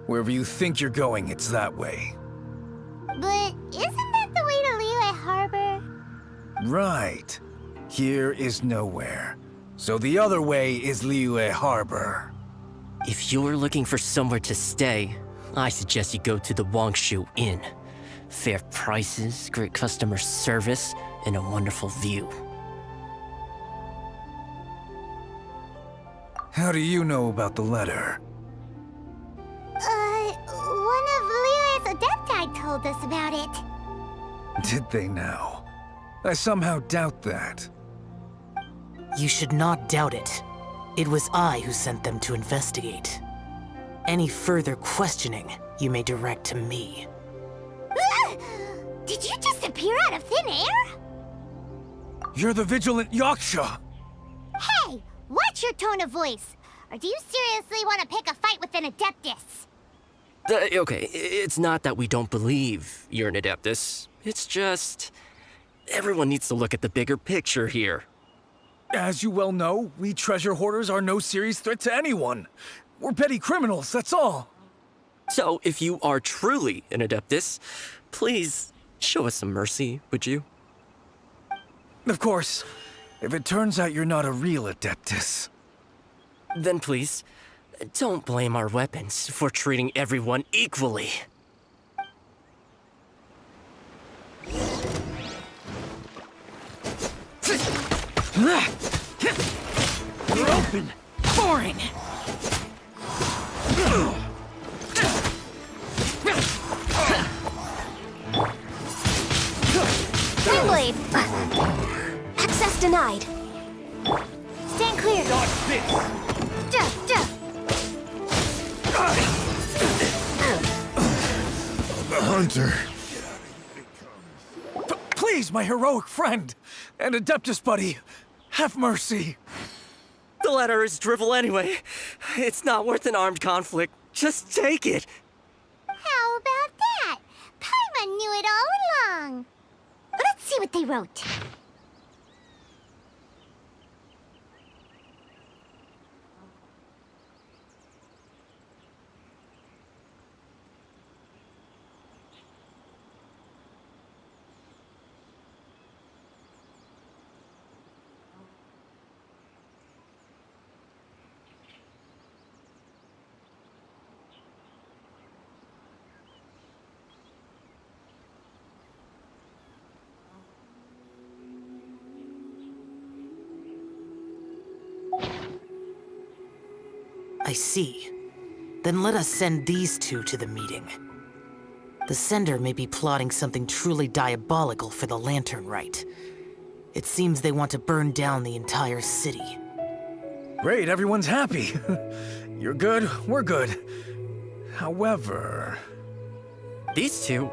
Wherever you think you're going, it's that way. But isn't that the way to Liyue Harbor? Right. Here is nowhere. So the other way is Liyue Harbor. If you're looking for somewhere to stay, I suggest you go to the Wangshu Inn. Fair prices, great customer service, and a wonderful view. How do you know about the letter? told us about it. Did they now? I somehow doubt that. You should not doubt it. It was I who sent them to investigate. Any further questioning you may direct to me. Did you just appear out of thin air? You're the vigilant Yaksha! Hey, watch your tone of voice. Or do you seriously want to pick a fight with an Adeptus? Okay, it's not that we don't believe you're an Adeptus. It's just... everyone needs to look at the bigger picture here. As you well know, we treasure hoarders are no serious threat to anyone. We're petty criminals, that's all. So, if you are truly an Adeptus, please show us some mercy, would you? Of course, if it turns out you're not a real Adeptus. Then please, don't blame our weapons for treating everyone equally. You're open! Boring! Windblade! Access denied. Stand clear. Dodge this! Duh, duh. The hunter. Please, my heroic friend and Adeptus buddy, have mercy. The letter is drivel anyway. It's not worth an armed conflict. Just take it. How about that? Paimon knew it all along. Let's see what they wrote. I see. Then let us send these two to the meeting. The sender may be plotting something truly diabolical for the Lantern Rite. It seems they want to burn down the entire city. Great, everyone's happy. You're good, we're good. However... These two,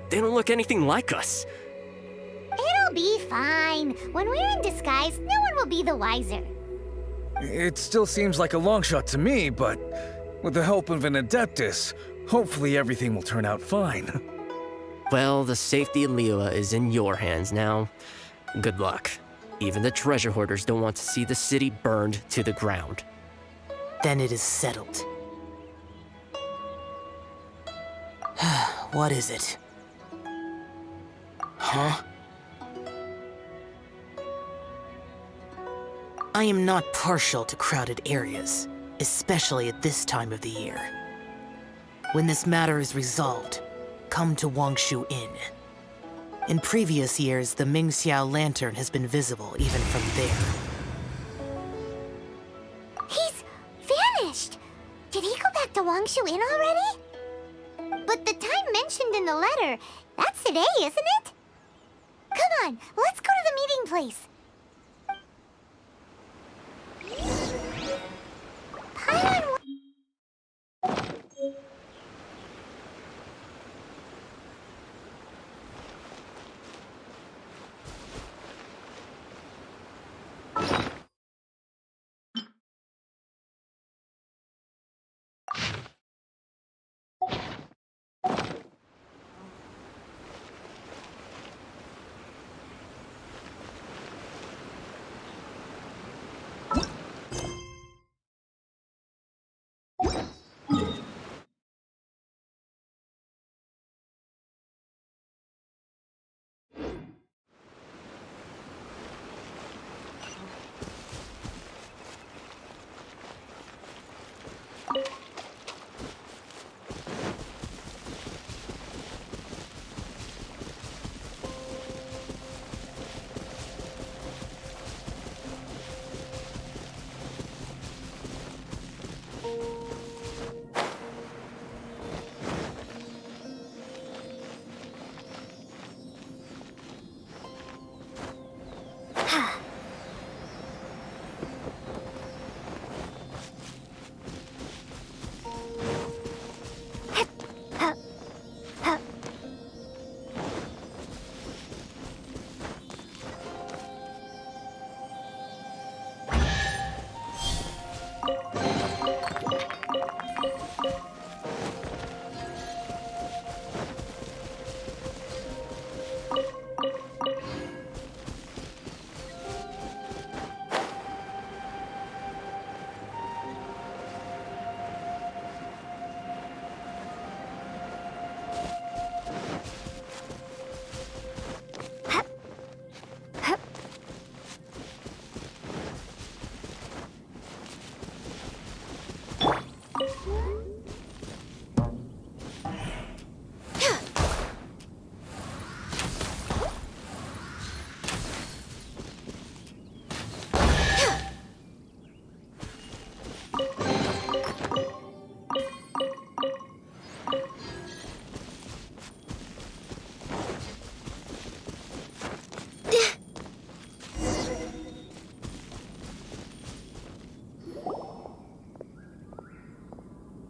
they don't look anything like us. It'll be fine. When we're in disguise, no one will be the wiser. It still seems like a long shot to me, but with the help of an Adeptus, hopefully everything will turn out fine. Well, the safety of Liyue is in your hands now. Good luck. Even the treasure hoarders don't want to see the city burned to the ground. Then it is settled. What is it? Huh? I am not partial to crowded areas, especially at this time of the year. When this matter is resolved, come to Wangshu Inn. In previous years, the Mingxiao lantern has been visible even from there. He's vanished! Did he go back to Wangshu Inn already? But the time mentioned in the letter, that's today, isn't it? Come on, let's go to the meeting place. Paimon...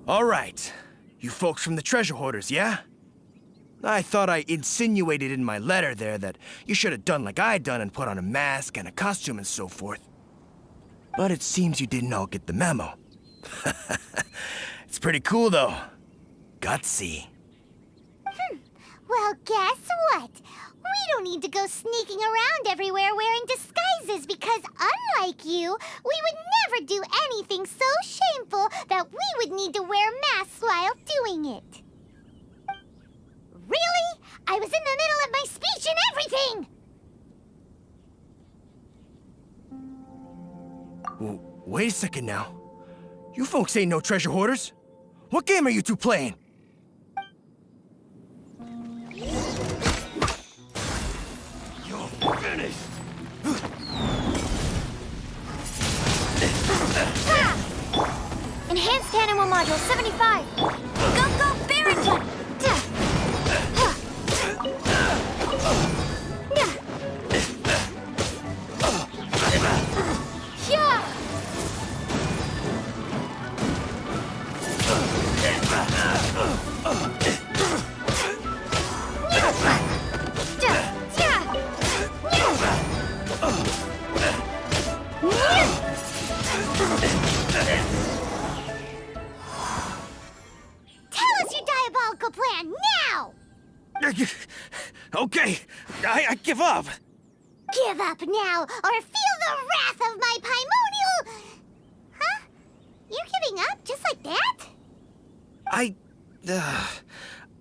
All right. You folks from the treasure hoarders, yeah? I thought I insinuated in my letter there that you should have done like I done and put on a mask and a costume and so forth. But it seems you didn't all get the memo. It's pretty cool, though. Gutsy. Well, guess what? We don't need to go sneaking around everywhere wearing disguises because, unlike you, we would never do anything so shameful that we would need to wear masks while doing it. Really? I was in the middle of my speech and everything! Wait a second now. You folks ain't no treasure hoarders. What game are you two playing? You're finished. Enhanced Animal Module 75. Go, Barrington! Plan now! Okay, I give up. Give up now, or feel the wrath of my Paimonial... Huh? You're giving up just like that?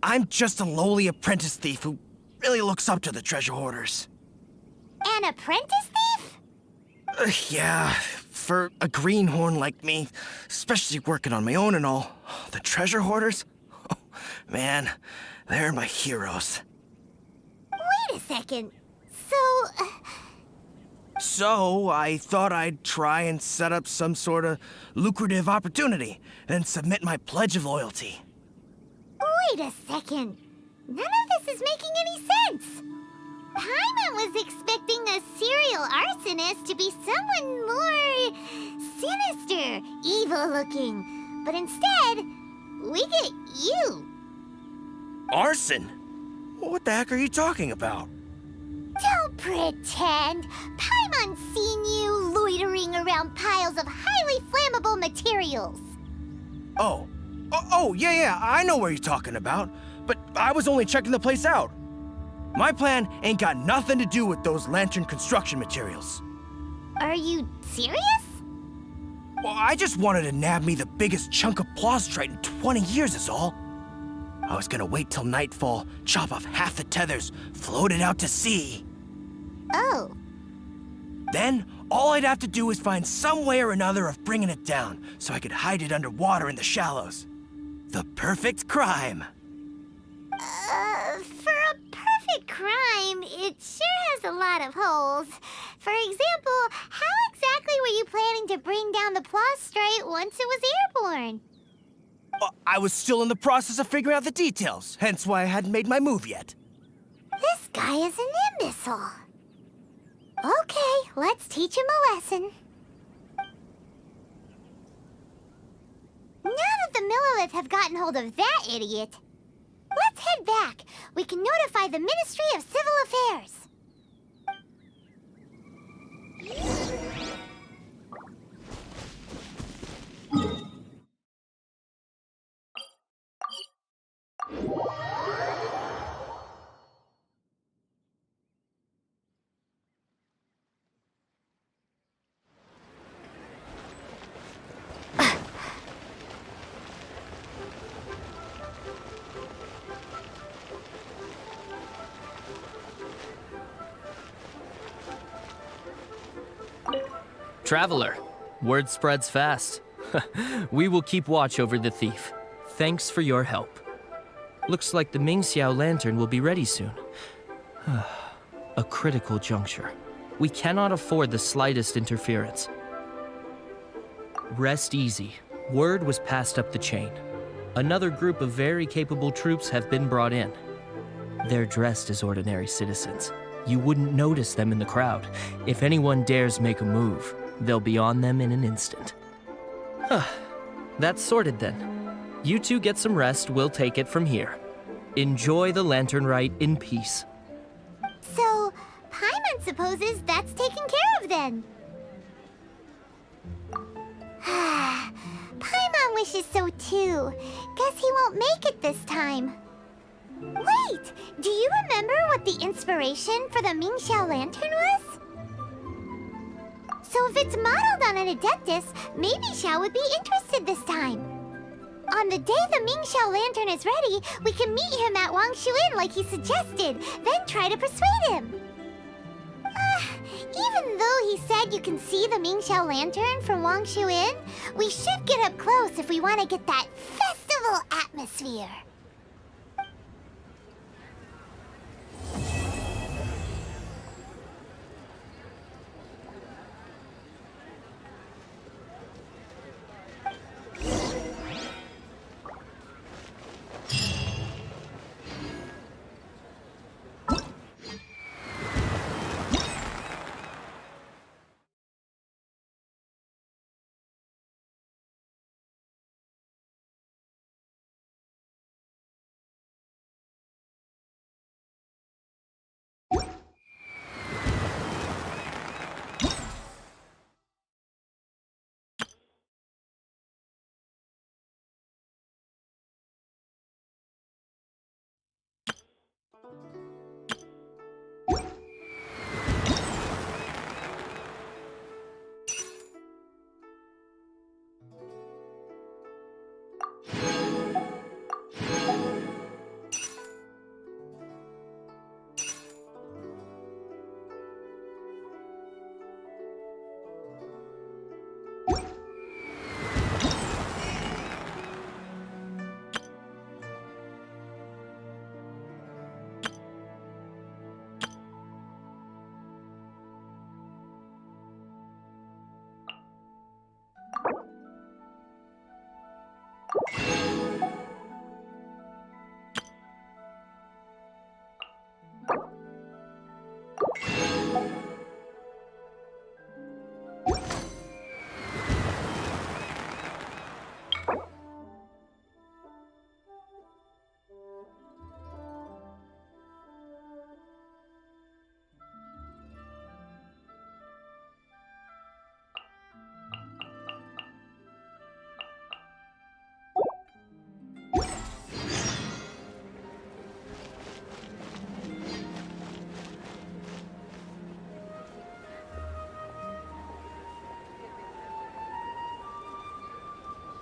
I'm just a lowly apprentice thief who really looks up to the treasure hoarders. An apprentice thief? Yeah, for a greenhorn like me, especially working on my own and all, the treasure hoarders? Oh, man, they're my heroes. Wait a second. So, I thought I'd try and set up some sort of lucrative opportunity and submit my pledge of loyalty. Wait a second. None of this is making any sense. Paimon was expecting a serial arsonist to be someone more sinister, evil-looking. But instead, we get you. Arson? What the heck are you talking about? Don't pretend. Paimon's seen you loitering around piles of highly flammable materials. Oh, yeah, I know what you're talking about. But I was only checking the place out. My plan ain't got nothing to do with those lantern construction materials. Are you serious? Well, I just wanted to nab me the biggest chunk of plaustrite in 20 years is all. I was gonna wait till nightfall, chop off half the tethers, float it out to sea. Oh. Then, all I'd have to do is find some way or another of bringing it down, so I could hide it underwater in the shallows. The perfect crime. For a perfect crime, it sure has a lot of holes. For example, how exactly were you planning to bring down the plaustrite once it was airborne? I was still in the process of figuring out the details, hence why I hadn't made my move yet. This guy is an imbecile. Okay, let's teach him a lesson. Now that the Millilith have gotten hold of that idiot, let's head back. We can notify the Ministry of Civil Affairs. Traveler, word spreads fast. We will keep watch over the thief. Thanks for your help. Looks like the Mingxiao lantern will be ready soon. A critical juncture. We cannot afford the slightest interference. Rest easy. Word was passed up the chain. Another group of very capable troops have been brought in. They're dressed as ordinary citizens. You wouldn't notice them in the crowd. If anyone dares make a move, they'll be on them in an instant. That's sorted then. You two get some rest, we'll take it from here. Enjoy the lantern rite in peace. So, Paimon supposes that's taken care of then. Paimon wishes so too. Guess he won't make it this time. Wait! Do you remember what the inspiration for the Mingxiao lantern was? So if it's modeled on an Adeptus, maybe Xiao would be interested this time. On the day the Mingxiao lantern is ready, we can meet him at Wangshu Inn like he suggested, then try to persuade him. Even though he said you can see the Mingxiao lantern from Wangshu Inn, we should get up close if we want to get that festival atmosphere.